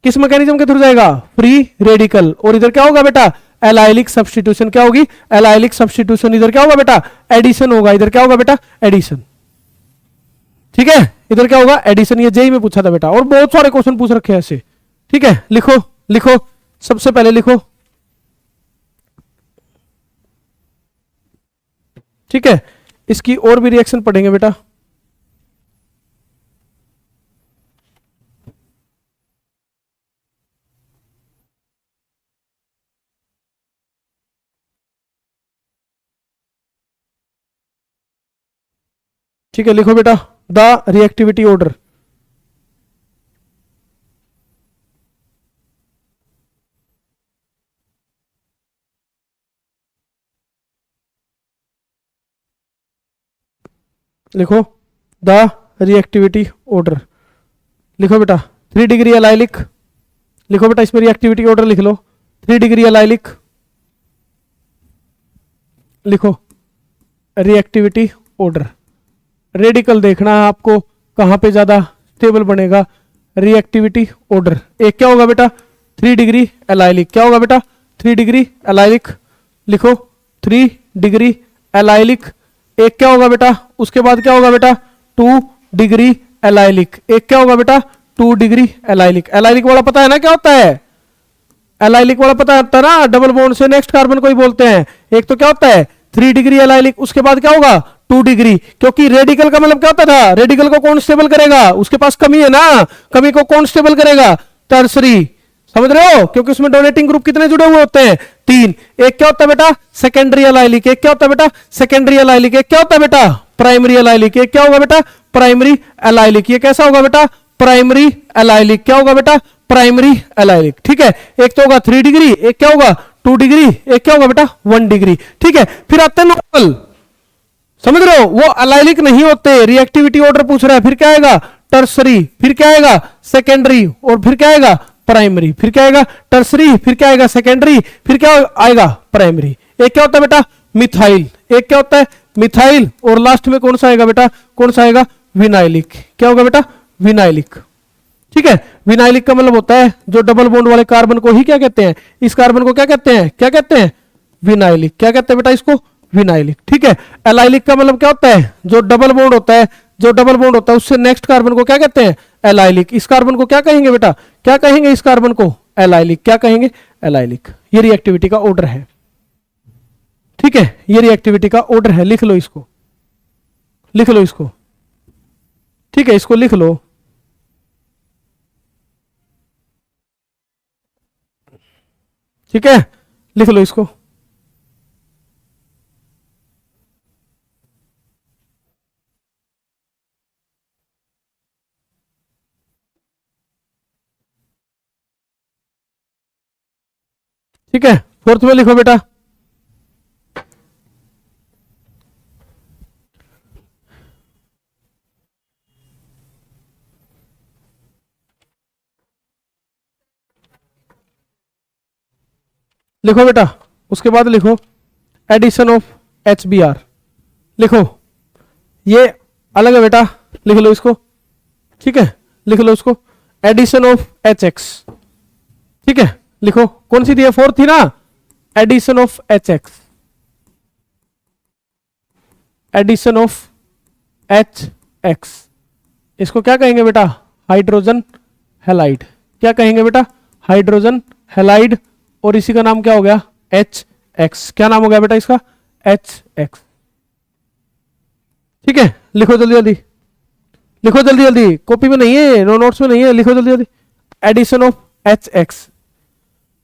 किस मैकेनिज्म के थ्रू जाएगा, फ्री रेडिकल। और इधर क्या होगा बेटा, एलाइलिक सब्स्टिट्यूशन। क्या होगी, एलाइलिक सब्स्टिट्यूशन। इधर क्या होगा बेटा, एडिशन होगा। इधर क्या होगा बेटा, एडिशन। ठीक है, इधर क्या होगा, एडिशन। ये जेई में पूछा था बेटा, और बहुत सारे क्वेश्चन पूछ रखे हैं ऐसे। ठीक है, लिखो लिखो, सबसे पहले लिखो। ठीक है, इसकी और भी रिएक्शन पढ़ेंगे बेटा। ठीक है, लिखो बेटा, द रिएक्टिविटी ऑर्डर। लिखो द रिएक्टिविटी ऑर्डर। लिखो बेटा 3 डिग्री एलाइलिक। लिखो बेटा, इसमें रिएक्टिविटी ऑर्डर लिख लो, 3 डिग्री एलाइलिक। लिखो रिएक्टिविटी ऑर्डर। रेडिकल देखना है आपको, कहां पे ज्यादा स्टेबल बनेगा। रिएक्टिविटी ऑर्डर एक क्या होगा बेटा, 3 डिग्री एलाइलिक। क्या होगा बेटा, 3 डिग्री एलाइलिक। लिखो 3 डिग्री एलाइलिक। एक क्या होगा बेटा, उसके बाद क्या होगा बेटा, 2 डिग्री एलाइलिक। एक क्या होगा बेटा, 2 डिग्री एलाइलिक। एलाइलिक वाला पता है ना क्या होता है, एलाइलिक वाला पता है ना, डबल बॉन्ड से नेक्स्ट कार्बन को ही बोलते हैं। एक तो क्या होता है 3 डिग्री एलाइलिक, उसके बाद क्या होगा 2 डिग्री। क्योंकि रेडिकल का मतलब क्या होता था, रेडिकल को कौन स्टेबल करेगा, उसके पास कमी है ना, कमी को कौन स्टेबल करेगा, टर्सरी। समझ रहे हो, क्योंकि उसमें डोनेटिंग ग्रुप कितने जुड़े हुए होते हैं, 3। एक क्या होता है बेटा, सेकेंडरी एलाइलिक। एक क्या होता है बेटा, सेकेंडरी एलाइलिक। एक क्या होता है बेटा, प्राइमरी एलाइलिक। एक क्या होगा बेटा, प्राइमरी एलाइलिक। ये कैसा होगा बेटा, प्राइमरी एलाइलिक। क्या होगा बेटा, प्राइमरी एलाइलिक। ठीक है, एक तो होगा 3 डिग्री, एक क्या होगा 2 डिग्री, एक क्या होगा बेटा 1 डिग्री। ठीक है, फिर आते हैं नॉर्मल। समझ रहे हो, वो एलाइलिक नहीं होते। रिएक्टिविटी ऑर्डर पूछ रहा है, फिर क्या आएगा टर्सरी, फिर क्या आएगा सेकेंडरी, और फिर क्या आएगा प्राइमरी। फिर क्या आएगा टर्सरी, फिर क्या आएगा सेकेंडरी, फिर क्या आएगा प्राइमरी। एक क्या होता है बेटा मिथाइल। एक क्या होता है मिथाइल, और लास्ट में कौन सा आएगा बेटा, कौन सा आएगा विनाइलिक। क्या होगा बेटा विनाइलिक। ठीक है, विनाइलिक का मतलब होता है जो डबल बॉन्ड वाले कार्बन को ही क्या कहते हैं, इस कार्बन को क्या कहते हैं, क्या कहते हैं विनाइलिक। क्या कहते हैं बेटा इसको, विनाइलिक। ठीक है, एलाइलिक का मतलब क्या होता है, जो डबल बॉन्ड होता है, जो डबल बॉन्ड होता है उससे नेक्स्ट कार्बन को क्या कहते हैं, एलाइलिक। इस कार्बन को क्या कहेंगे बेटा, क्या कहेंगे इस कार्बन को, एलाइलिक। क्या कहेंगे, एलाइलिक। ये रिएक्टिविटी का ऑर्डर है। ठीक है, ये रिएक्टिविटी का ऑर्डर है, लिख लो इसको, लिख लो इसको। ठीक है, इसको लिख लो। ठीक है, लिख लो इसको। ठीक है, फोर्थ में लिखो बेटा, लिखो बेटा, उसके बाद लिखो एडिशन ऑफ HBr, लिखो, ये अलग है बेटा, लिख लो इसको, ठीक है, लिख लो उसको, एडिशन ऑफ HX, ठीक है, लिखो, कौन सी थी, 4 थी ना, addition of HX, addition of HX, इसको क्या कहेंगे बेटा, हाइड्रोजन हैलाइड, क्या कहेंगे बेटा, हाइड्रोजन हैलाइड, और इसी का नाम क्या हो गया, HX, क्या नाम हो गया बेटा इसका, HX, ठीक है, लिखो जल्दी जल्दी, लिखो जल्दी जल्दी, कॉपी में नहीं है, नोट्स में नहीं है, लिखो जल्दी जल्दी, एडिशन ऑफ HX,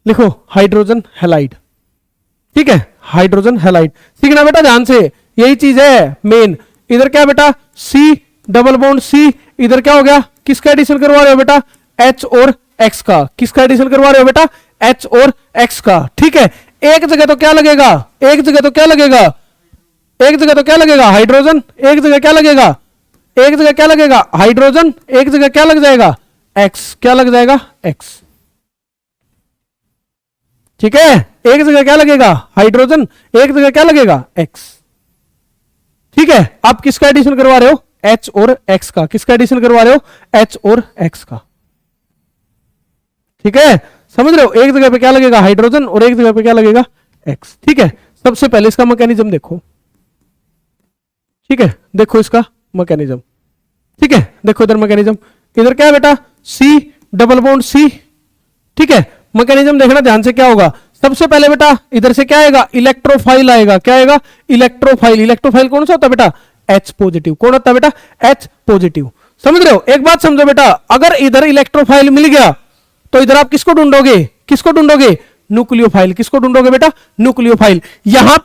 लिखो हाइड्रोजन हैलाइड, ठीक है, हाइड्रोजन हैलाइड, सीखना बेटा ध्यान से, यही चीज है मेन। इधर क्या बेटा, C डबल बॉन्ड C, इधर क्या हो गया, किसका एडिशन करवा रहे हो बेटा, H और X का, किसका एडिशन करवा रहे हो बेटा, H और X का, ठीक है, एक जगह तो क्या लगेगा, एक जगह तो क्या लगेगा, एक जगह तो क्या लगेगा, हाइड्रोजन, एक जगह क्या लगेगा, एक जगह क्या लगेगा, हाइड्रोजन, एक जगह क्या लग जाएगा, X, क्या लग जाएगा, X, ठीक है, एक जगह क्या लगेगा, हाइड्रोजन, एक जगह क्या लगेगा, X, ठीक है। आप किसका एडिशन करवा रहे हो, H और X का, किसका एडिशन करवा रहे हो, H और X का, ठीक है, समझ रहे हो, एक जगह पे क्या लगेगा, हाइड्रोजन, और एक जगह पे क्या लगेगा, X, ठीक है। सबसे पहले इसका मैकेनिज्म देखो, ठीक है, देखो इसका मैकेनिज्म, ठीक है, देखो इधर मैकेनिज्म, इधर क्या है बेटा, C डबल बॉन्ड C, ठीक है, मैकेनिज्म देखना ध्यान से, क्या होगा, सबसे पहले बेटा इधर से क्या आएगा, इलेक्ट्रोफाइल आएगा, क्या आएगा, इलेक्ट्रोफाइल, इलेक्ट्रोफाइल कौन सा होता है बेटा, H पॉजिटिव, कौन होता है बेटा, H पॉजिटिव, समझ रहे हो। एक बात समझो बेटा, अगर इधर इलेक्ट्रोफाइल मिल गया तो इधर आप किसको ढूंढोगे, किसको ढूंढोगे, न्यूक्लियोफाइल, किसको ढूंढोगे बेटा, न्यूक्लियोफाइल। यहां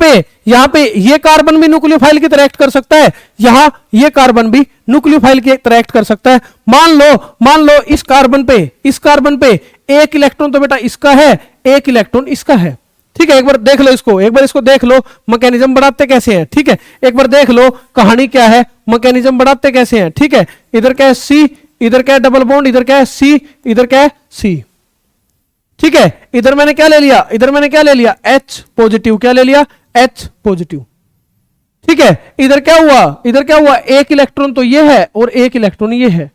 पे ये कार्बन भी न्यूक्लियोफाइल की तरह एक्ट कर सकता है, यहां ये कार्बन भी न्यूक्लियोफाइल की तरह एक्ट कर सकता है। मान लो इस कार्बन पे एक इलेक्ट्रॉन तो बेटा इसका है, एक इलेक्ट्रॉन इसका है, ठीक है, एक बार देख लो इसको, एक बार इसको देख लो, मैकेनिज्म बढ़ाते कैसे हैं, ठीक है, एक बार देख लो कहानी क्या है, मैकेनिज्म बढ़ाते कैसे हैं, ठीक है। इधर क्या है C, इधर क्या है डबल बॉन्ड, इधर क्या है C, इधर क्या है C, ठीक है। इधर मैंने क्या ले लिया, इधर मैंने क्या ले लिया, H पॉजिटिव, क्या ले लिया, H पॉजिटिव, ठीक है। इधर क्या हुआ, इधर क्या हुआ, एक इलेक्ट्रॉन तो ये है और एक इलेक्ट्रॉन ये है,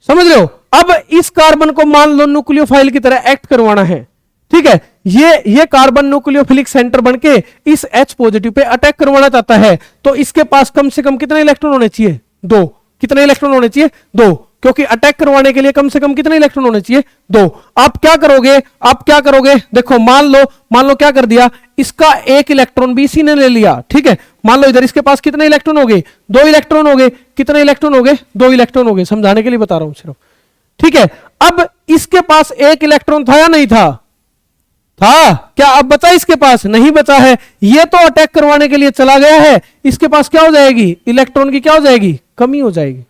समझ रहे हो। अब इस कार्बन को मान लो न्यूक्लियोफाइल की तरह एक्ट करवाना है, ठीक है, ये कार्बन न्यूक्लियोफिलिक सेंटर बनके इस H पॉजिटिव पे अटैक करवाना चाहता है, तो इसके पास कम से कम कितने इलेक्ट्रॉन होने चाहिए, 2, कितने इलेक्ट्रॉन होने चाहिए, 2, क्योंकि अटैक करवाने के लिए कम से कम कितने इलेक्ट्रॉन होने चाहिए, 2। आप क्या करोगे, देखो मान लो क्या कर दिया, इसका एक इलेक्ट्रॉन भी इसी ने ले लिया, ठीक है। मान लो इधर इसके पास कितने इलेक्ट्रॉन हो गए, 2 इलेक्ट्रॉन हो गए, कितने इलेक्ट्रॉन हो गए, 2 इलेक्ट्रॉन हो गए, समझाने के लिए बता रहा हूं सिर्फ, ठीक है। अब इसके पास एक इलेक्ट्रॉन था या नहीं था, क्या अब बचा, इसके पास नहीं बचा है, ये तो अटैक करवाने के लिए चला गया है, इसके पास क्या हो जाएगी, इलेक्ट्रॉन की क्या हो जाएगी, कमी हो जाएगी,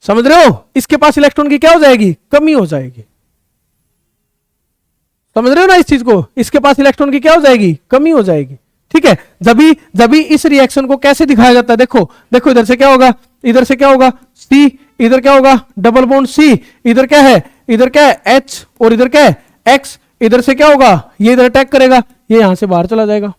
समझ रहे हो, इसके पास इलेक्ट्रॉन की क्या हो जाएगी, कमी हो जाएगी, समझ रहे हो ना इस चीज को, इसके पास इलेक्ट्रॉन की क्या हो जाएगी, कमी हो जाएगी, ठीक है। जब इस रिएक्शन को कैसे दिखाया जाता है, देखो इधर से क्या होगा, इधर से क्या होगा, C, इधर क्या होगा, डबल बॉन्ड C, इधर क्या है, H, और इधर क्या है, X, इधर से क्या होगा, ये इधर अटैक करेगा, ये यहां से बाहर चला जाएगा,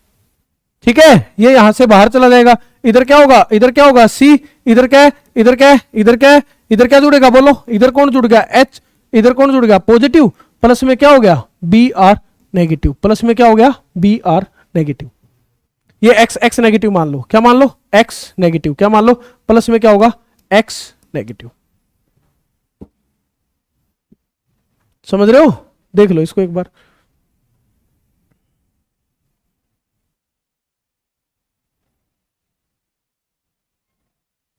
ठीक है, ये यहां से बाहर चला जाएगा। इधर क्या होगा, C, इधर क्या है, इधर क्या है, इधर क्या है, इधर क्या जुड़ेगा, बोलो, इधर कौन जुड़ गया, H, इधर कौन जुड़ गया, पॉजिटिव, प्लस में क्या हो गया, Br नेगेटिव, प्लस में क्या हो गया, Br नेगेटिव, ये X नेगेटिव मान लो, क्या मान लो, X नेगेटिव, क्या मान लो, प्लस में क्या होगा, X नेगेटिव, समझ रहे हो, देख लो इसको एक बार,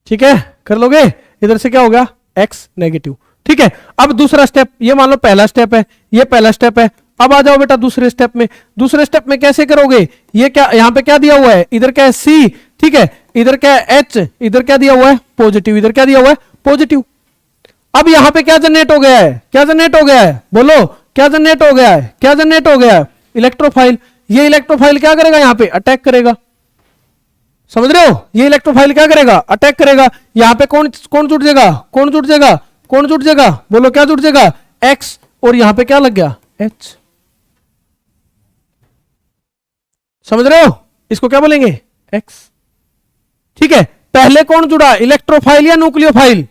ठीक है, कर लोगे। इधर से क्या हो गया, X नेगेटिव, ठीक है। अब दूसरा स्टेप, ये मान लो पहला स्टेप है, ये पहला स्टेप है, अब आ जाओ बेटा दूसरे स्टेप में। दूसरे स्टेप में कैसे करोगे, ये क्या यहां पे क्या दिया हुआ है, इधर क्या है C, ठीक है, इधर क्या है H, इधर क्या दिया हुआ है पॉजिटिव, इधर क्या दिया हुआ है पॉजिटिव। अब यहां पे क्या जनरेट हो गया है, क्या जनरेट हो गया है, बोलो क्या जनरेट हो गया है, क्या जनरेट हो गया है, इलेक्ट्रोफाइल। ये इलेक्ट्रोफाइल क्या करेगा, यहां पे अटैक करेगा, समझ रहे हो, ये इलेक्ट्रोफाइल क्या करेगा, अटैक करेगा। यहां पे कौन जुट जाएगा, कौन जुट जाएगा, कौन जुट जाएगा, बोलो क्या जुट जाएगा, X, और यहां पे क्या लग गया, H। समझ रहे हो? इसको क्या बोलेंगे? X। ठीक है, पहले कौन जुड़ा, इलेक्ट्रोफाइल या न्यूक्लियोफाइल?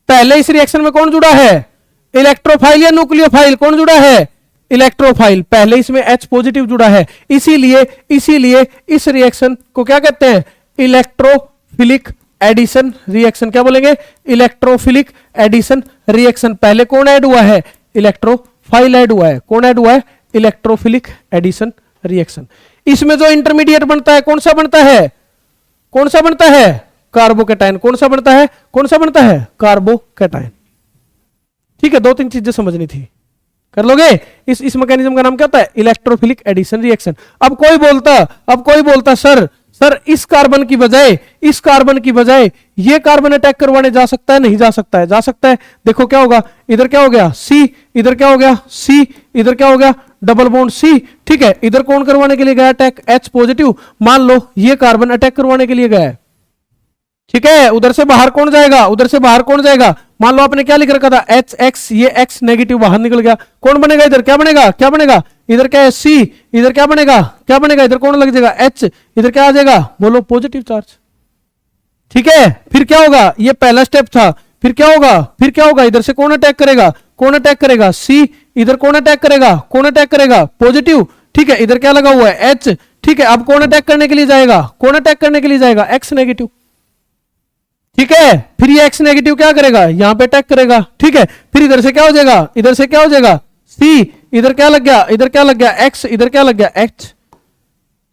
पहले इस रिएक्शन में कौन जुड़ा है, इलेक्ट्रोफाइल या न्यूक्लियोफाइल? कौन जुड़ा है? इलेक्ट्रोफाइल। पहले इसमें H पॉजिटिव जुड़ा है, इसीलिए इस रिएक्शन को क्या कहते हैं? Electrophilic addition reaction. क्या बोलेंगे? Electrophilic addition reaction. पहले कौन ऐड हुआ है? इलेक्ट्रोफाइल ऐड हुआ है। कौन ऐड हुआ है? Electrophilic addition reaction. इसमें जो इंटरमीडिएट बनता है कौन सा बनता है? कौन सा बनता है? कार्बोकेटाइन। कौन सा बनता है? कौन सा बनता है? कार्बोकेटाइन। ठीक है, दो तीन चीजें समझनी थी, कर लोगे? इस मैकेनिज्म का नाम क्या होता है? Electrophilic addition reaction. अब कोई बोलता सर इस कार्बन की बजाय ये कार्बन अटैक करवाने जा सकता है? नहीं जा सकता है? जा सकता है। देखो क्या होगा, इधर क्या हो गया? C, इधर क्या हो गया? C, इधर क्या हो गया? Double bond C। ठीक है, इधर कौन करवाने के लिए गया अटैक? H positive. मान लो ये कार्बन अटैक करवाने के लिए गया है, ठीक है, उधर से बाहर कौन जाएगा? उधर से बाहर कौन जाएगा? मान लो आपने क्या लिख रखा था? HX, ये X नेगेटिव बाहर निकल गया, कौन बनेगा इधर? क्या बनेगा? क्या बनेगा? इधर क्या है? C, इधर क्या बनेगा? क्या बनेगा? इधर कौन लग जाएगा? H, इधर क्या आ जाएगा? बोलो, पॉजिटिव चार्ज। ठीक है, फिर क्या होगा? ये पहला स्टेप था। फिर क्या होगा? इधर से कौन अटैक करेगा? कौन अटैक करेगा? C, इधर कौन अटैक करेगा? कौन अटैक करेगा? पॉजिटिव। ठीक है, इधर क्या लगा हुआ है? H। ठीक है, अब कौन अटैक करने के लिए जाएगा? कौन अटैक करने के लिए जाएगा? X negative. ठीक है, फिर ये X नेगेटिव क्या करेगा? यहां पे अटैक करेगा। ठीक है, फिर इधर से क्या हो जाएगा? इधर से क्या हो जाएगा? C, इधर क्या लग गया? इधर क्या लग गया? X, इधर क्या लग गया? H।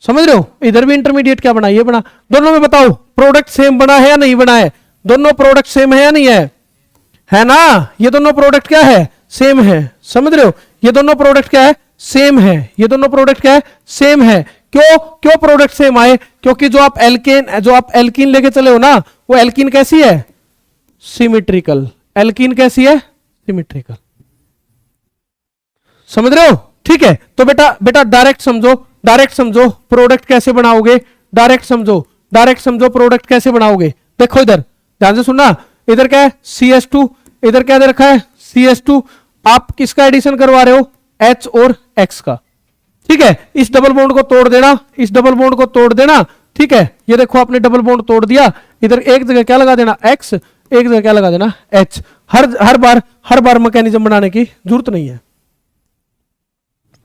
समझ रहे हो? इधर भी इंटरमीडिएट क्या बना? ये बना। दोनों में बताओ प्रोडक्ट सेम बना है या नहीं बना है? दोनों प्रोडक्ट सेम है या नहीं है? है ना? ये दोनों प्रोडक्ट क्या है? सेम है। समझ रहे हो? ये दोनों प्रोडक्ट क्या है? सेम है। ये दोनों प्रोडक्ट क्या है? सेम है। क्यों प्रोडक्ट सेम आए? क्योंकि जो आप एल्कीन लेके चले हो ना, वो एल्कीन कैसी है? सिमेट्रिकल। एल्कीन कैसी है? सिमेट्रिकल। समझ रहे हो? ठीक है, तो बेटा डायरेक्ट समझो प्रोडक्ट कैसे बनाओगे। डायरेक्ट समझो प्रोडक्ट कैसे बनाओगे। देखो इधर ध्यान से सुनना, इधर क्या है? CS2, इधर क्या दे रखा है? CS2। आप किसका एडिशन करवा रहे हो? H और X का। ठीक है, इस डबल बॉन्ड को तोड़ देना। ठीक है, ये देखो आपने डबल बॉन्ड तोड़ दिया। इधर एक जगह क्या लगा देना? X, एक जगह क्या लगा देना? H। हर बार मैकेनिज्म बनाने की जरूरत नहीं है।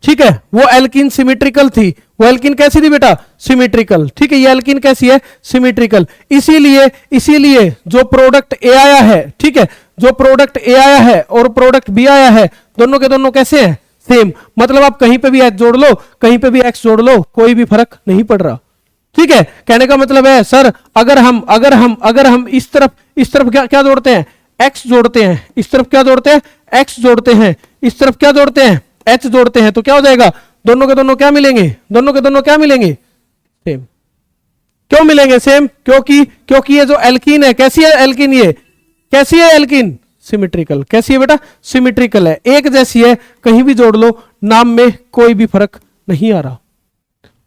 ठीक है, वो एल्कीन सिमेट्रिकल थी। वो एल्कीन कैसी थी बेटा? सिमेट्रिकल। ठीक है, ये एल्कीन कैसी है? सिमेट्रिकल। इसीलिए जो प्रोडक्ट A आया है, ठीक है, जो प्रोडक्ट A आया है और प्रोडक्ट B आया है, दोनों के दोनों कैसे हैं? सेम। मतलब आप कहीं पे भी H जोड़ लो, कहीं पे भी X जोड़ लो, कोई भी फर्क नहीं पड़ रहा। ठीक है, कहने का मतलब है सर अगर हम इस तरफ क्या जोड़ते हैं? X जोड़ते हैं। इस तरफ क्या जोड़ते हैं? X जोड़ते हैं। इस तरफ क्या जोड़ते हैं? H जोड़ते हैं। तो क्या हो जाएगा? दोनों के दोनों क्या मिलेंगे? सेम। क्यों मिलेंगे सेम? क्योंकि ये जो एल्कीन है, कैसी है एल्कीन? ये कैसी है एल्कीन? सिमेट्रिकल। कैसी है बेटा? सिमेट्रिकल है, एक जैसी है, कहीं भी जोड़ लो, नाम में कोई भी फर्क नहीं आ रहा।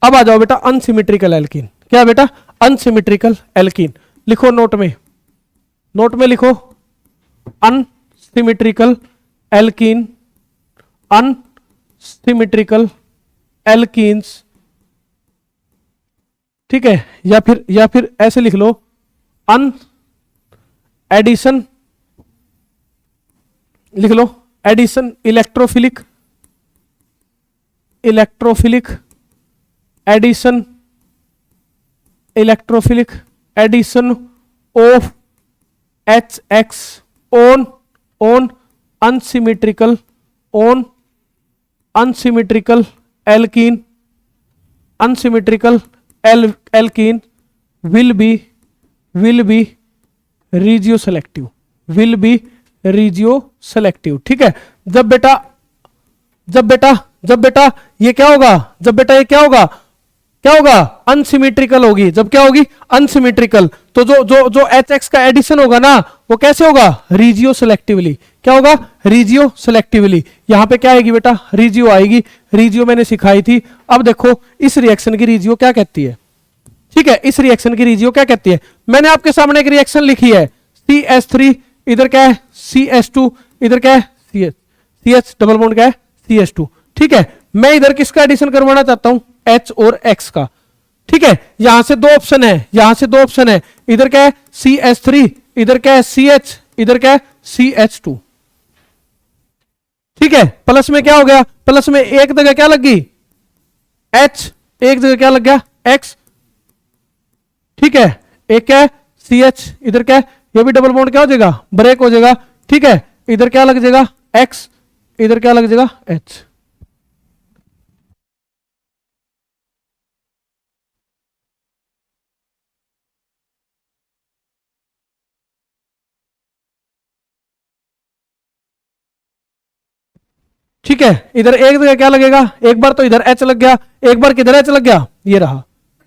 अब आ जाओ बेटा अनसिमेट्रिकल एल्कीन। क्या बेटा? Unsymmetrical alkene. लिखो नोट में लिखो अनसिमेट्रिकल एल्कीन, अनसिमेट्रिकल एल्कीन्स। ठीक है, या फिर ऐसे लिख लो अन एडिशन, लिख लो addition electrophilic addition of HX on unsymmetrical alkene will be regioselective। ठीक है, जब बेटा ये क्या होगा? अनसिमेट्रिकल होगी। जब क्या होगी? अनसिमेट्रिकल। तो जो HX का एडिशन होगा ना, वो कैसे होगा? Regio selectively. क्या होगा? Regio selectively. यहां पे क्या आएगी बेटा? रीजियो आएगी। रीजियो मैंने सिखाई थी। अब देखो इस रिएक्शन की रीजियो क्या कहती है। ठीक है, इस रिएक्शन की रीजियो क्या कहती है? मैंने आपके सामने एक रिएक्शन लिखी है, CH3, इधर क्या है? CS2, इधर क्या है? CH डबल बॉन्ड क्या है CH2। ठीक है, मैं इधर किसका एडिशन करवाना चाहता हूं H और X का। ठीक है, यहां से दो ऑप्शन है, यहां से दो ऑप्शन है, इधर क्या है CH3, इधर क्या है CH, इधर क्या है CH2। ठीक है, प्लस में क्या हो गया, प्लस में एक जगह क्या लग गई H, एक जगह क्या लग गया X। ठीक है, एक क्या है CH, इधर क्या है, ये भी डबल बॉन्ड क्या हो जाएगा ब्रेक हो जाएगा। ठीक है, इधर क्या लग जाएगा X, इधर क्या लग जाएगा H। ठीक है, इधर एक जगह क्या लगेगा, एक बार तो इधर H लग गया, एक बार किधर H लग गया, ये रहा।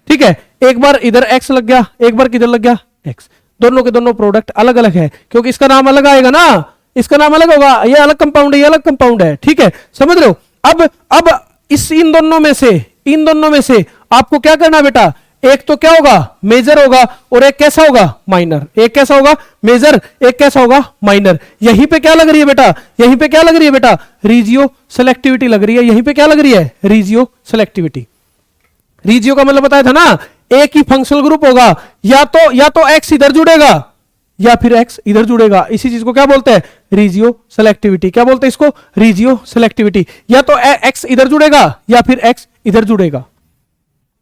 ठीक है, एक बार इधर X लग गया, एक बार किधर लग गया X। दोनों के दोनों प्रोडक्ट अलग अलग है, क्योंकि इसका नाम अलग आएगा ना, इसका नाम अलग होगा, ये अलग कंपाउंड है, ये अलग कंपाउंड है। ठीक है, समझ रहे हो। अब इस इन दोनों में से आपको क्या करना बेटा, एक तो क्या होगा मेजर होगा और एक कैसा होगा माइनर, एक कैसा होगा मेजर, एक कैसा होगा माइनर। यहीं पे क्या लग रही है बेटा, यहीं पे क्या लग रही है बेटा, रीजियो सेलेक्टिविटी लग रही है। यहीं पे क्या लग रही है रीजियो सेलेक्टिविटी। रीजियो का मतलब बताया था ना, एक ही फंक्शनल ग्रुप होगा, या तो एक्स इधर जुड़ेगा या फिर एक्स इधर जुड़ेगा। इसी चीज को क्या बोलते हैं रीजियो सेलेक्टिविटी। क्या बोलते हैं इसको रीजियो सेलेक्टिविटी। या तो एक्स इधर जुड़ेगा या फिर एक्स इधर जुड़ेगा।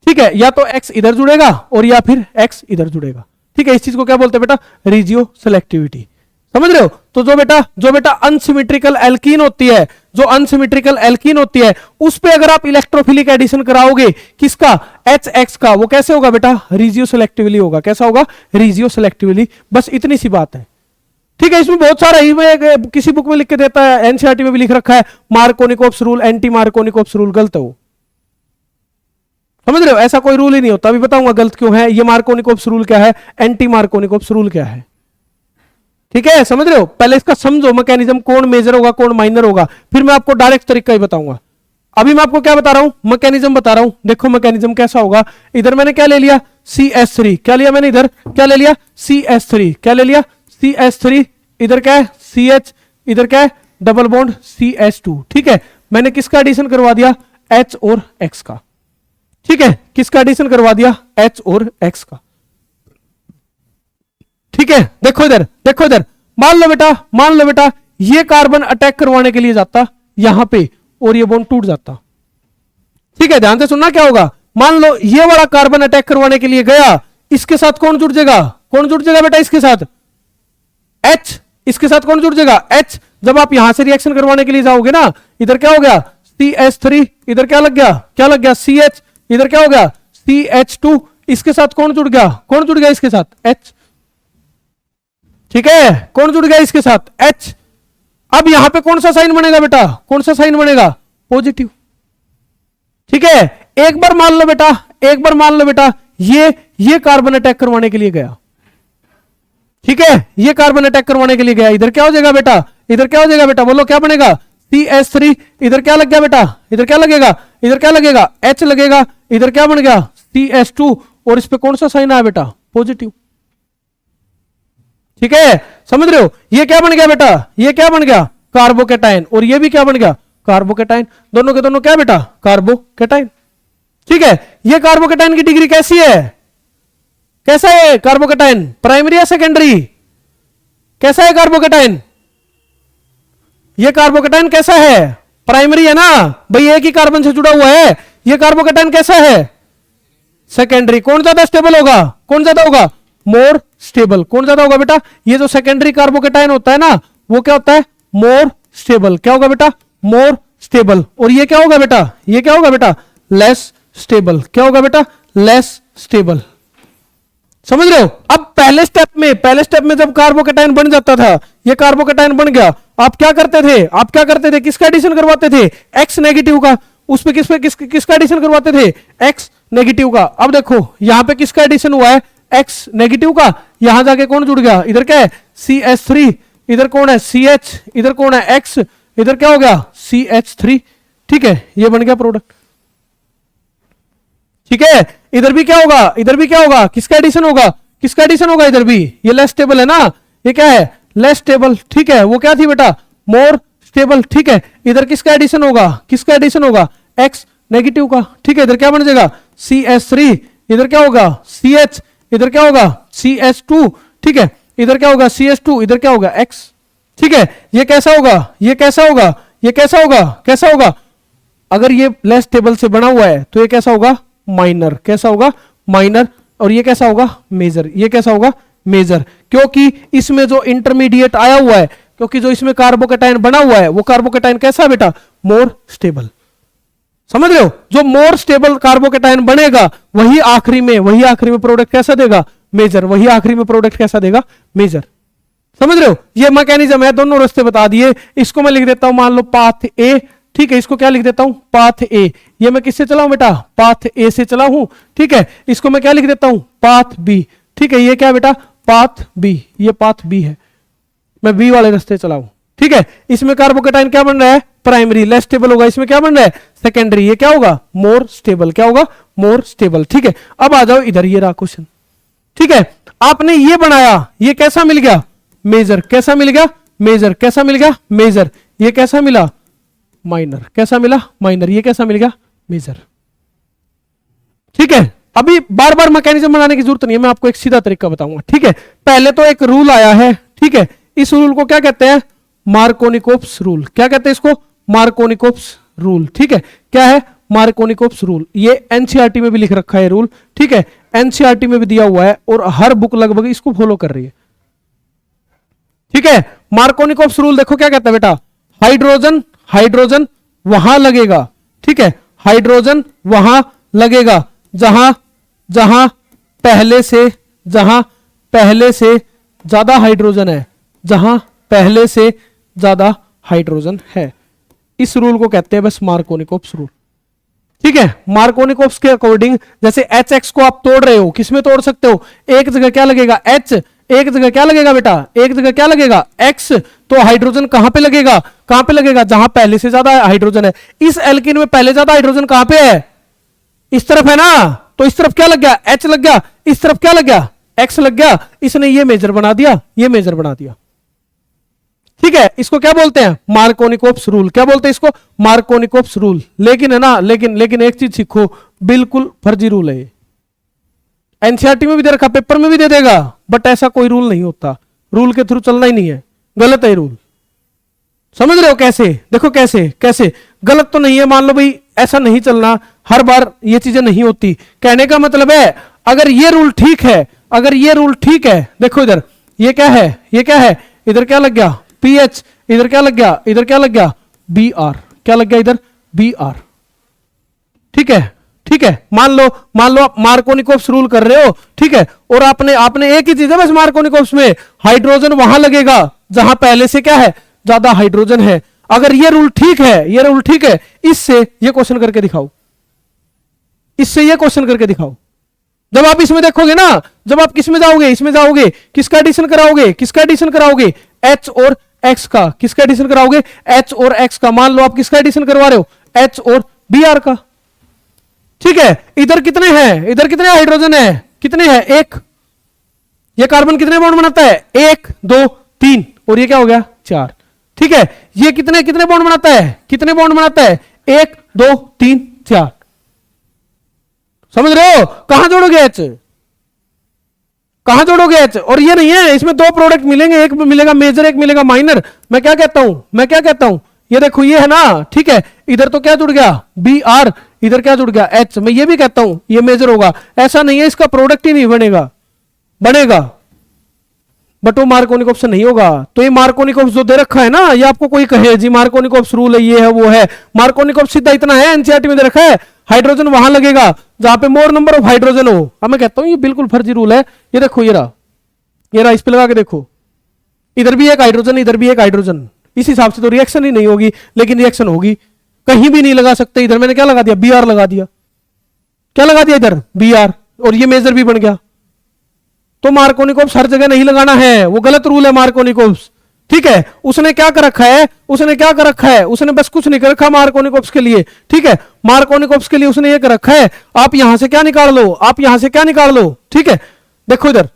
ठीक है, या तो एक्स इधर जुड़ेगा और या फिर एक्स इधर जुड़ेगा। ठीक है, इस चीज को क्या बोलते हैं बेटा रीजियो सेलेक्टिविटी। समझ रहे हो। तो जो बेटा अनसिमेट्रिकल एल्कीन होती है, जो अनसिमेट्रिकल एल्कीन होती है, उस पे अगर आप इलेक्ट्रोफिलिक एडिशन कराओगे किसका एच एक्स का, वो कैसे होगा बेटा रीजियो सेलेक्टिवली होगा। कैसा होगा रीजियो सेलेक्टिवली। बस इतनी सी बात है। ठीक है, इसमें बहुत सारा ही किसी बुक में लिख के देता है, एनसीईआरटी में भी लिख रखा है Markovnikov's rule, anti Markovnikov's rule, गलत है वो। समझ रहे हो, ऐसा कोई रूल ही नहीं होता। अभी बताऊंगा गलत क्यों है। ये मार्कोनिकोव्स रूल क्या है, एंटी मार्कोनिकोव्स रूल क्या है। ठीक है, समझ रहे हो। पहले इसका समझो मैकेनिज्म, कौन मेजर होगा कौन माइनर होगा, फिर मैं आपको डायरेक्ट तरीका ही बताऊंगा। अभी मैं आपको क्या बता रहा हूं, मैकेनिज्म बता रहा हूं। देखो मैकेनिज्म कैसा होगा। इधर मैंने क्या ले लिया CH3, क्या लिया मैंने इधर, क्या ले लिया CH3, क्या ले लिया CH3, इधर क्या है CH, इधर क्या है डबल बॉन्ड CH2। ठीक है, मैंने किसका एडिशन करवा दिया H और X का। ठीक है, किसका एडिशन करवा दिया H और X का। ठीक है, देखो इधर, देखो इधर, मान लो बेटा ये कार्बन अटैक करवाने के लिए जाता यहां पे और ये बॉन्ड टूट जाता। ठीक है, ध्यान से सुनना क्या होगा। मान लो ये वाला कार्बन अटैक करवाने के लिए गया, इसके साथ कौन जुड़ जाएगा, कौन जुड़ जाएगा बेटा इसके साथ H, इसके साथ कौन जुड़ जाएगा H। जब आप यहां से रिएक्शन करवाने के लिए जाओगे ना, इधर क्या हो गया CH3, इधर क्या लग गया CH, इधर क्या हो गया CH2, इसके साथ कौन जुड़ गया इसके साथ H। ठीक है, कौन जुड़ गया इसके साथ H। अब यहां पे कौन सा साइन बनेगा बेटा, कौन सा साइन बनेगा पॉजिटिव। ठीक है, एक बार मान लो बेटा ये कार्बन अटैक करवाने के लिए गया। ठीक है, ये कार्बन अटैक करवाने के लिए गया, इधर क्या हो जाएगा बेटा, इधर क्या हो जाएगा बेटा, बोलो क्या बनेगा CH3, इधर क्या लग गया बेटा, इधर क्या लगेगा, इधर क्या लगेगा H लगेगा, इधर क्या बन गया CH2 और इस पे कौन सा साइन आया बेटा पॉजिटिव। ठीक है, समझ रहे हो। ये क्या बन गया बेटा, ये क्या बन गया कार्बोकेटाइन, और ये भी क्या बन गया कार्बोकेटाइन। दोनों के दोनों क्या बेटा कार्बोकेटाइन। ठीक है, ये कार्बोकेटाइन की डिग्री कैसी है, कैसा है कार्बोकेटाइन, प्राइमरी या सेकेंडरी, कैसा है कार्बोकेटाइन। ये कार्बोकेटाइन कैसा है प्राइमरी है ना भाई, एक ही कार्बन से जुड़ा हुआ है। ये कार्बोकेटाइन कैसा है सेकेंडरी। कौन ज्यादा स्टेबल होगा, कौन ज्यादा होगा मोर स्टेबल। कौन ज्यादा होगा बेटा, ये जो सेकेंडरी कार्बोकेटाइन होता है ना, वो क्या होता है मोर स्टेबल। क्या होगा बेटा मोर स्टेबल। और ये क्या होगा बेटा, ये क्या होगा बेटा लेस स्टेबल। क्या होगा बेटा लेस स्टेबल। समझ रहे हो। अब पहले स्टेप में जब कार्बोकेटाइन बन जाता था, ये कार्बोकेटाइन बन गया, आप क्या करते थे किसका एडिशन करवाते थे एक्स नेगेटिव का। उस पे किसका एडिशन करवाते थे एक्स नेगेटिव का। अब देखो यहां पे किसका एडिशन हुआ है एक्स नेगेटिव का, यहां जाके कौन जुड़ गया, इधर क्या है CH3, इधर कौन है CH, इधर कौन है X, इधर क्या हो गया CH3। ठीक है, ये बन गया प्रोडक्ट। ठीक है, इधर भी क्या होगा किसका एडिशन होगा इधर भी, ये लेस स्टेबल है ना, ये क्या है लेस स्टेबल। ठीक है, वो क्या थी बेटा मोर स्टेबल, ठीक है। इधर किसका एडिशन होगा, किसका एडिशन होगा, x नेगेटिव का, ठीक है। इधर क्या बन जाएगा CH3, इधर क्या होगा CH, इधर क्या होगा CH2, ठीक है। इधर क्या होगा CH2, इधर क्या होगा X, ठीक है। ये कैसा होगा, ये कैसा होगा, ये कैसा होगा, कैसा होगा, अगर ये लेस टेबल से बना हुआ है तो ये कैसा होगा माइनर, कैसा होगा माइनर, और ये कैसा होगा मेजर, ये कैसा होगा मेजर, क्योंकि इसमें जो इंटरमीडिएट आया हुआ है, क्योंकि जो इसमें कार्बोकेटाइन बना हुआ है वो कार्बोकेटाइन कैसा है बेटा, मोर स्टेबल। समझ रहे हो, जो मोर स्टेबल कार्बोकेटाइन बनेगा वही आखिरी में प्रोडक्ट कैसा देगा, मेजर, वही आखिरी में प्रोडक्ट कैसा देगा, मेजर। समझ रहे हो, ये मैकेनिज्म है, दोनों रास्ते बता दिए। इसको मैं लिख देता हूं, मान लो पाथ ए, ठीक है। इसको क्या लिख देता हूं, पाथ ए। ये मैं किससे चला हूं बेटा, पाथ ए से चला हूं, ठीक है। इसको मैं क्या लिख देता हूं, पाथ बी, ठीक है। ये क्या है बेटा, पाथ बी, ये पाथ बी है, मैं बी वाले रास्ते चला हूं, ठीक है। इसमें कार्बोकेटाइन क्या बन रहा है, प्राइमरी, लेस स्टेबल होगा। इसमें क्या बन रहा है, सेकेंडरी, ये क्या होगा मोर स्टेबल, क्या होगा मोर स्टेबल, ठीक है। अब आ जाओ इधर, ये रहा क्वेश्चन, ठीक है। आपने ये बनाया, ये कैसा मिल गया, मेजर, कैसा मिल गया मेजर, कैसा मिल गया मेजर। ये कैसा मिला माइनर, कैसा मिला माइनर, ये कैसा मिल गया मेजर, ठीक है। अभी बार बार मैकेनिज्म बनाने की जरूरत नहीं है, मैं आपको एक सीधा तरीका बताऊंगा, ठीक है। पहले तो एक रूल आया है, ठीक है। इस रूल को क्या कहते हैं, मार्कोनिकोव्स रूल, क्या कहते हैं इसको, मार्कोनिकोव्स रूल, ठीक है। क्या है, मार्कोनिकोव्स रूल। ये एनसीईआरटी में भी लिख रखा है रूल, ठीक है। एनसीईआरटी में भी दिया हुआ है और हर बुक लगभग इसको फॉलो कर रही है, ठीक है। मार्कोनिकोव्स रूल देखो क्या कहता है बेटा, हाइड्रोजन, हाइड्रोजन वहां लगेगा, ठीक है। हाइड्रोजन वहां लगेगा जहां जहां पहले से ज्यादा हाइड्रोजन है, जहां पहले से ज्यादा हाइड्रोजन है। इस रूल को कहते हैं बस मार्कोनिकोव्स रूल, ठीक है। मार्कोनिकोव्स के अकॉर्डिंग जैसे HX को आप तोड़ रहे हो, किसमें तोड़ सकते हो, एक जगह क्या लगेगा H, एक जगह क्या लगेगा बेटा, एक जगह क्या लगेगा X, तो हाइड्रोजन कहां पे लगेगा, कहां पे लगेगा, जहां पहले से ज्यादा हाइड्रोजन है। इस एल्कीन में पहले ज्यादा हाइड्रोजन कहां पे है, इस तरफ है ना, तो इस तरफ क्या लग गया H लग गया, इस तरफ क्या लग गया X लग गया, इसने ये मेजर बना दिया, ये मेजर बना दिया, ठीक है। इसको क्या बोलते हैं, मार्कोनिकोव्स रूल, क्या बोलते हैं इसको, मार्कोनिकोव्स रूल। लेकिन है ना, लेकिन एक चीज सीखो, बिल्कुल फर्जी रूल है। एनसीईआरटी में भी दे रखा, पेपर में भी दे देगा, बट ऐसा कोई रूल नहीं होता, रूल के थ्रू चलना ही नहीं है, गलत है रूल। समझ रहे हो कैसे, देखो कैसे कैसे गलत तो नहीं है, मान लो भाई ऐसा नहीं चलना, हर बार ये चीजें नहीं होती। कहने का मतलब है अगर ये रूल ठीक है, अगर ये रूल ठीक है, देखो इधर ये क्या है, ये क्या है, इधर क्या लग गया PH, इधर क्या लग गया, इधर क्या लग गया BR, क्या लग गया इधर BR, ठीक है, ठीक है। मान लो आप मार्कोनिकोव्स रूल कर रहे हो, ठीक है। और आपने एक ही चीज है बस मार्कोनिकोव्स में, हाइड्रोजन वहां लगेगा जहां पहले से क्या है ज्यादा हाइड्रोजन है। अगर ये रूल ठीक है, ये रूल ठीक है, इससे ये क्वेश्चन करके दिखाओ, इससे ये क्वेश्चन करके दिखाओ। जब आप इसमें देखोगे ना, जब आप किसमें जाओगे, इसमें जाओगे, किसका एडिशन कराओगे, किसका एडिशन कराओगे H और X का, किसका एडिशन कराओगे H और X का। मान लो आप किसका एडिशन करवा रहे हो, H और Br का, ठीक है। इधर कितने हैं, इधर कितने हाइड्रोजन है, कितने हैं, एक। ये कार्बन कितने बॉन्ड बनाता है, 1 2 3, और ये क्या हो गया 4, ठीक है। ये कितने कितने बॉन्ड बनाता है, कितने बॉन्ड बनाता है, 1 2 3 4। समझ रहे हो, कहां जोड़ोगे H, कहां जोड़ोगे H। और ये नहीं है, इसमें दो प्रोडक्ट मिलेंगे, एक मिलेगा मेजर, एक मिलेगा माइनर। मैं क्या कहता हूं, ये देखो ये है ना, ठीक है। इधर तो क्या जुड़ गया BR, इधर क्या जुड़ गया H। मैं ये भी कहता हूं ये मेजर होगा, ऐसा नहीं है इसका प्रोडक्ट ही नहीं बनेगा, बट वो मार्कोनिकोव्स से नहीं होगा। तो ये मार्कोनिकोव्स जो दे रखा है ना, ये आपको कोई कहे जी मार्कोनिकोव्स रूल है, ये है वो है, मार्कोनिकोव्स सीधा इतना है, एनसीईआरटी में दे रखा है, हाइड्रोजन वहां लगेगा जहां पे मोर नंबर ऑफ हाइड्रोजन हो। अब मैं कहता हूं ये बिल्कुल फर्जी रूल है। ये देखो ये रहा, इस पे लगा के देखो, इधर भी एक हाइड्रोजन, इधर भी एक हाइड्रोजन, इस हिसाब से तो रिएक्शन ही नहीं होगी, लेकिन रिएक्शन होगी। कहीं भी नहीं लगा सकते, इधर मैंने क्या लगा दिया BR लगा दिया, क्या लगा दिया इधर BR, और ये मेजर भी बन गया। तो मार्कोनिकोव्स हर जगह नहीं लगाना है, वो गलत रूल है मार्कोनिकोव्स, ठीक है। उसने क्या कर रखा है, उसने बस कुछ नहीं कर रखा मार्कोनिकोव्स के लिए, ठीक है। मार्कोनिकोव्स के लिए उसने ये कर रखा है, आप यहां से क्या निकाल लो, आप यहां से क्या निकाल लो, ठीक है। देखो इधर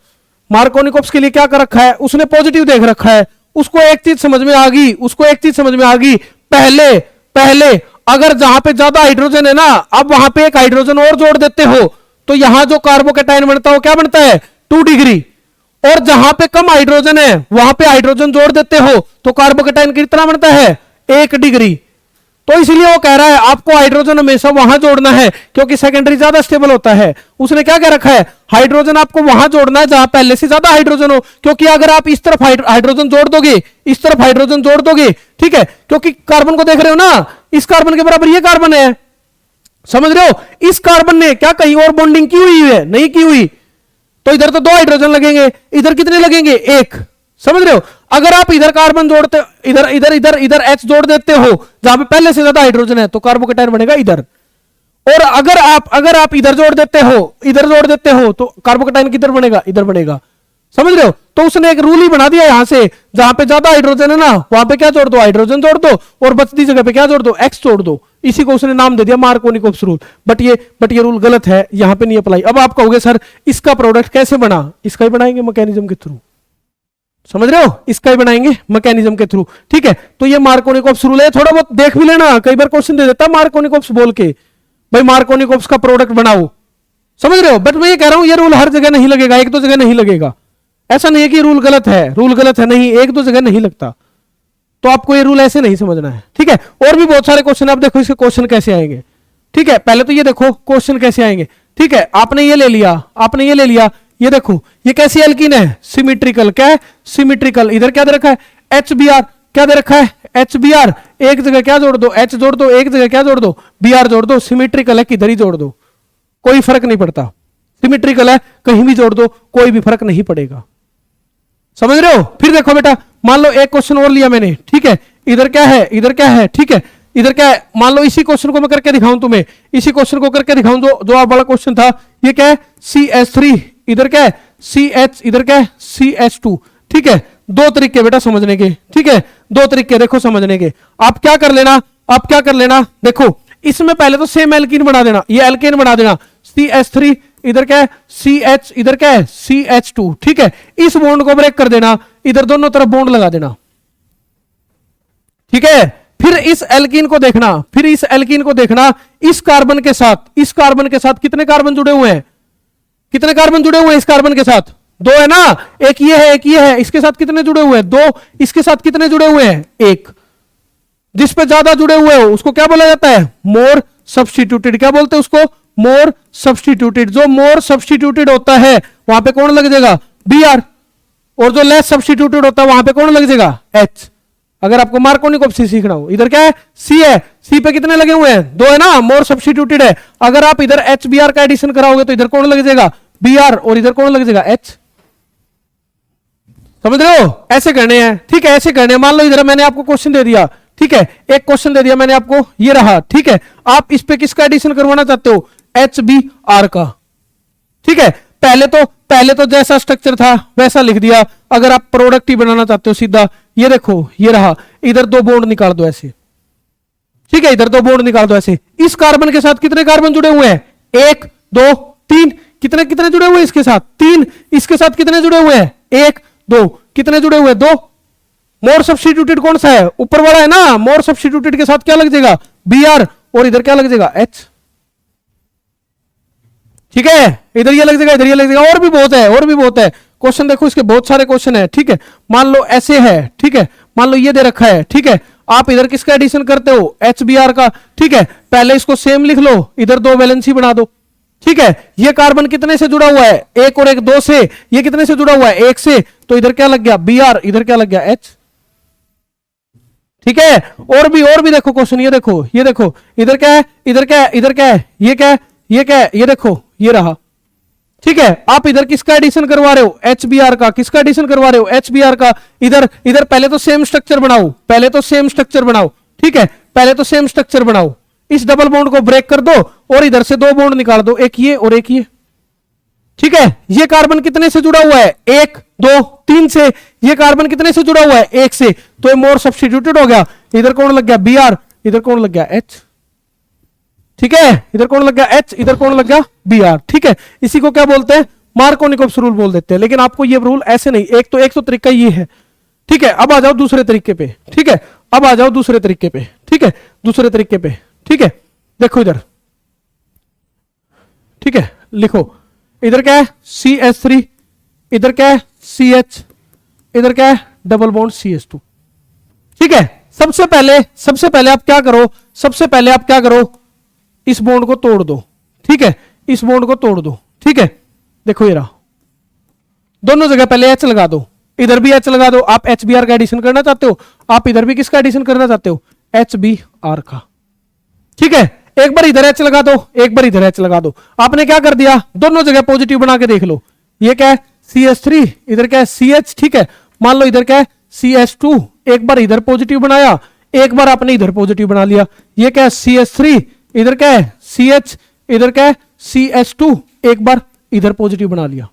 मार्कोनिकोव्स के लिए क्या कर रखा है, उसने पॉजिटिव देख रखा है, उसको एक चीज समझ में आ गई, उसको एक चीज समझ में आ गई, पहले पहले अगर जहां पे ज्यादा हाइड्रोजन है ना, अब वहां पे एक हाइड्रोजन और जोड़ देते हो तो यहां जो कार्बोकेटाइन बनता हो क्या बनता है 2 डिग्री, और जहां पे कम हाइड्रोजन है वहां पे हाइड्रोजन जोड़ देते हो तो कार्बोकेटाइन कितना बनता है 1 डिग्री। तो इसलिए वो कह रहा है आपको हाइड्रोजन हमेशा वहां जोड़ना है क्योंकि सेकेंडरी ज्यादा स्टेबल होता है। उसने क्या कह रखा है, हाइड्रोजन आपको वहां जोड़ना है जहां पहले से ज्यादा हाइड्रोजन हो, क्योंकि अगर आप इस तरफ हाइड्रोजन जोड़ दोगे, इस तरफ हाइड्रोजन जोड़ दोगे, ठीक है, क्योंकि कार्बन को देख रहे हो ना, इस कार्बन के बराबर ये कार्बन है, समझ रहे हो, इस कार्बन ने क्या कहीं और बॉन्डिंग की हुई है, नहीं की हुई, तो इधर तो 2 हाइड्रोजन लगेंगे, इधर कितने लगेंगे 1, समझ रहे हो। अगर आप इधर कार्बन जोड़ते, इधर इधर इधर इधर H जोड़ देते हो जहां पे पहले से ज्यादा हाइड्रोजन है तो कार्बोकेटाइन बनेगा इधर, और अगर आप इधर जोड़ देते हो, इधर जोड़ देते हो तो कार्बोकेटाइन किधर बनेगा, इधर बनेगा, समझ रहे हो। तो उसने एक रूल ही बना दिया, यहां से जहां पे ज्यादा हाइड्रोजन है ना वहां पे क्या जोड़ दो, हाइड्रोजन जोड़ दो, और बचती जगह पे क्या जोड़ दो, X जोड़ दो। इसी को उसने नाम दे दिया मार्कोनिकोव्स रूल। बट ये रूल गलत है, यहां पे नहीं अप्लाई। अब आप कहोगे सर इसका प्रोडक्ट कैसे बना, इसका ही बनाएंगे मैकेनिज्म के थ्रू, समझ रहे हो, इसका ही बनाएंगे मैकेनिज्म के थ्रू, ठीक है। तो ये मार्कोनिकोव्स रूल है, थोड़ा बहुत देख भी लेना, कई बार क्वेश्चन दे देता है मार्कोनिकोव्स बोल के, भाई मार्कोनिकोव्स का प्रोडक्ट बनाओ, समझ रहे हो। बट मैं ये कह रहा हूं ये रूल हर जगह नहीं लगेगा, 1-2 जगह नहीं लगेगा, ऐसा नहीं है कि रूल गलत है, रूल गलत है नहीं, 1-2 जगह नहीं लगता, तो आपको ये रूल ऐसे नहीं समझना है, ठीक है। और भी बहुत सारे क्वेश्चन, आप देखो इसके क्वेश्चन कैसे आएंगे, ठीक है। पहले तो ये देखो क्वेश्चन कैसे आएंगे, ठीक है। आपने ये ले लिया, आपने ये ले लिया, ये देखो ये कैसी एल्कीन है, सिमिट्रिकल, क्या है सिमिट्रिकल, इधर क्या दे रखा है HBr, क्या दे रखा है HBr, एक जगह क्या जोड़ दो H जोड़ दो, एक जगह क्या जोड़ दो Br जोड़ दो, सिमिट्रिकल है किधर ही जोड़ दो कोई फर्क नहीं पड़ता, सिमिट्रिकल है कहीं भी जोड़ दो कोई भी फर्क नहीं पड़ेगा, समझ रहे हो। फिर देखो बेटा, मान लो एक क्वेश्चन और लिया मैंने, ठीक है, इधर क्या है, इधर क्या है, ठीक है, इधर क्या है, मान लो इसी क्वेश्चन को मैं करके दिखाऊं तुम्हें, इसी क्वेश्चन को करके दिखाऊं जो आप वाला क्वेश्चन था, ये क्या है CH3, इधर क्या है CH, इधर क्या है CH2, ठीक है। 2 तरीके बेटा समझने के, ठीक है, 2 तरीके देखो समझने के। आप क्या कर लेना, आप क्या कर लेना, देखो इसमें पहले तो सेम एल्कीन बना देना, ये एल्केन बना देना, CH3, इधर क्या है CH, इधर क्या है CH2, ठीक है। इस बॉन्ड को ब्रेक कर देना, इधर दोनों तरफ बॉन्ड लगा देना, ठीक है। फिर इस एल्कीन को देखना, फिर इस एल्कीन को देखना, इस कार्बन के साथ, इस कार्बन के साथ कितने कार्बन जुड़े हुए हैं, कितने कार्बन जुड़े हुए हैं इस कार्बन के साथ, 2 है ना, एक ये है, एक ये है, इसके साथ कितने जुड़े हुए हैं 2, इसके साथ कितने जुड़े हुए हैं 1। जिस पे ज्यादा जुड़े हुए हो उसको क्या बोला जाता है मोर सब्स्टिट्यूटेड, क्या बोलते हैं उसको मोर सब्स्टिट्यूटेड। जो मोर सब्स्टिट्यूटेड होता है वहां पे कौन लग जाएगा Br, और जो लेस सब्स्टिट्यूटेड होता है वहां पे कौन लग जाएगा H। अगर आपको मार्कोनिकोव्स सीखना हो, इधर क्या है C है, C पे कितने लगे हुए हैं 2 है ना, मोर सब्स्टिट्यूटेड है। अगर आप इधर HBr का एडिशन कराओगे तो इधर कौन लग जाएगा Br, और इधर कौन लग जाएगा H, समझ रहे हो। ऐसे करने हैं, ठीक है, ऐसे करने हैं। मान लो इधर मैंने आपको क्वेश्चन दे दिया, ठीक है, एक क्वेश्चन दे दिया मैंने आपको, ये रहा, ठीक है। आप इस पे किसका एडिशन करवाना चाहते हो HBr का, ठीक है। पहले तो जैसा स्ट्रक्चर था वैसा लिख दिया। अगर आप प्रोडक्ट ही बनाना चाहते हो सीधा, ये देखो ये रहा, इधर 2 बॉन्ड निकाल दो ऐसे, ठीक है, इधर 2 बॉन्ड निकाल दो ऐसे। इस कार्बन के साथ कितने कार्बन जुड़े हुए हैं 1 2 3, कितने कितने जुड़े हुए हैं इसके साथ 3, इसके साथ कितने जुड़े हुए हैं 1 2, कितने जुड़े हुए 2। मोर सब्स्टिट्यूटेड कौन सा है ऊपर वाला है ना, मोर सब्स्टिट्यूटेड के साथ क्या लग जाएगा Br, और इधर क्या लग जाएगा H, ठीक है, इधर ये लग जाएगा, इधर ये लग जाएगा। और भी बहुत है, और भी बहुत है क्वेश्चन, देखो इसके बहुत सारे क्वेश्चन है, ठीक है। मान लो ऐसे है, ठीक है, मान लो ये दे रखा है, ठीक है, आप इधर किसका एडिशन करते हो HBr का, ठीक है। पहले इसको सेम लिख लो, इधर 2 वैलेंसी बना दो, ठीक है। ये कार्बन कितने से जुड़ा हुआ है 1 और 1 2 से, ये कितने से जुड़ा हुआ है 1 से, तो इधर क्या लग गया Br, इधर क्या लग गया H, ठीक है। और भी देखो क्वेश्चन, ये देखो ये देखो, इधर क्या है, इधर क्या है, इधर क्या है, ये क्या है, ये क्या है, ये देखो ये रहा, ठीक है। आप इधर किसका एडिशन करवा रहे हो HBr का, किसका एडिशन करवा रहे हो HBr का। इधर पहले तो सेम स्ट्रक्चर बनाओ, पहले तो सेम स्ट्रक्चर बनाओ, ठीक है, पहले तो सेम स्ट्रक्चर बनाओ। इस डबल बॉन्ड को ब्रेक कर दो और इधर से 2 बॉन्ड निकाल दो, एक ये और एक ये, ठीक है। ये कार्बन कितने से जुड़ा हुआ है 1 2 3 से, ये कार्बन कितने से जुड़ा हुआ है 1 से, तो ये मोर सब्स्टिट्यूटेड हो गया। इधर कौन लग गया Br, इधर कौन लग गया H, ठीक है, इधर कौन लग गया H, इधर कौन लग गया Br, ठीक है। इसी को क्या बोलते हैं मार्कोनिकोव्स रूल बोल देते हैं। लेकिन आपको ये रूल ऐसे नहीं, एक तो तरीका ये है, ठीक है, अब आ जाओ दूसरे तरीके पे। ठीक है, अब आ जाओ दूसरे तरीके पे। ठीक है, दूसरे तरीके पे। ठीक है, देखो इधर। ठीक है, लिखो इधर क्या है CH3, इधर क्या है CH, इधर क्या है डबल बॉन्ड CH2। ठीक है, सबसे पहले आप क्या करो, सबसे पहले आप क्या करो, इस बॉन्ड को तोड़ दो। ठीक है, इस बॉन्ड को तोड़ दो। ठीक है, देखो ये रहा, दोनों जगह पहले H लगा दो, इधर भी H लगा दो। आप HBr का एडिशन करना चाहते हो, आप इधर भी किसका एडिशन करना चाहते हो, HBr का। ठीक है, एक बार इधर H लगा दो, एक बार इधर H लगा दो। आपने क्या कर दिया, दोनों जगह पॉजिटिव बना के देख लो। ये क्या है CH3, इधर क्या है CH। ठीक है, मान लो इधर क्या है CH2, एक बार इधर पॉजिटिव बनाया, एक बार आपने इधर पॉजिटिव बना लिया। ये क्या है CH3, इधर क्या है CH, इधर क्या है CH2, एक बार इधर पॉजिटिव बना लिया।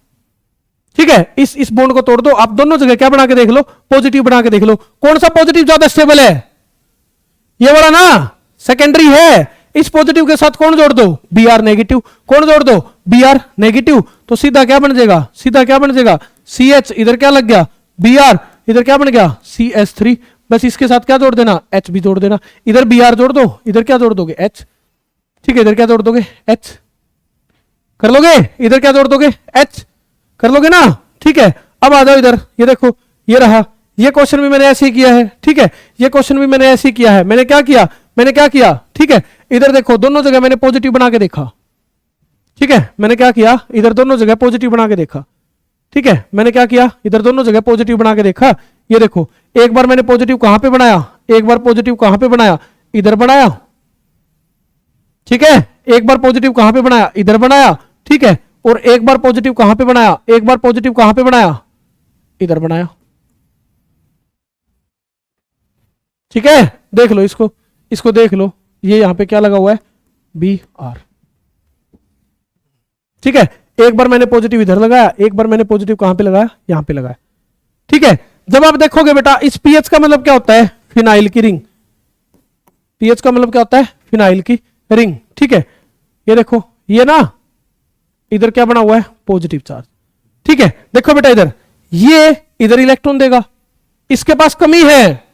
ठीक है, इस बॉन्ड को तोड़ दो। आप दोनों जगह क्या बना के देख लो, पॉजिटिव बना के देख लो। कौन सा पॉजिटिव ज्यादा स्टेबल है, ये वाला ना, सेकेंडरी है। इस पॉजिटिव के साथ कौन जोड़ दो, Br नेगेटिव। कौन जोड़ दो, Br नेगेटिव। तो सीधा क्या बन जाएगा, सीधा क्या बन जाएगा CH, इधर क्या लग गया Br, इधर क्या बन गया CH3। बस इसके साथ क्या जोड़ देना, H भी जोड़ देना। इधर Br जोड़ दो, इधर क्या जोड़ दोगे H। ठीक है, इधर क्या जोड़ दोगे H, कर लोगे, इधर क्या जोड़ दोगे H, कर लोगे ना। ठीक है, अब आ जाओ इधर, ये देखो ये रहा, ये क्वेश्चन भी मैंने ऐसे ही किया है। ठीक है, ये क्वेश्चन भी मैंने ऐसे ही किया है। मैंने क्या किया, मैंने क्या किया, ठीक है, इधर देखो दोनों जगह मैंने पॉजिटिव बना के देखा। ठीक है, मैंने क्या किया, इधर दोनों जगह पॉजिटिव बना के देखा। ठीक है, मैंने क्या किया, इधर दोनों जगह पॉजिटिव बना के देखा। ये देखो, एक बार मैंने पॉजिटिव कहां पे बनाया, एक बार पॉजिटिव कहां पे बनाया, इधर बनाया। ठीक है, एक बार पॉजिटिव कहां पे बनाया, इधर बनाया। ठीक है, और एक बार पॉजिटिव कहां पे बनाया, एक बार पॉजिटिव कहां पे बनाया, इधर बनाया। ठीक है, देख लो इसको, इसको देख लो, ये यहां पे क्या लगा हुआ है Br। ठीक है, एक बार मैंने पॉजिटिव इधर लगाया, एक बार मैंने पॉजिटिव कहां पे लगाया, यहां पे लगाया। ठीक है, जब आप देखोगे बेटा, इस पीएच का मतलब क्या होता है, फिनाइल की रिंग। पीएच का मतलब क्या होता है, फिनाइल की रिंग। ठीक है, ये देखो, ये ना इधर क्या बना हुआ है, पॉजिटिव चार्ज। ठीक है, देखो बेटा इधर, ये इधर इलेक्ट्रॉन देगा, इसके पास कमी है,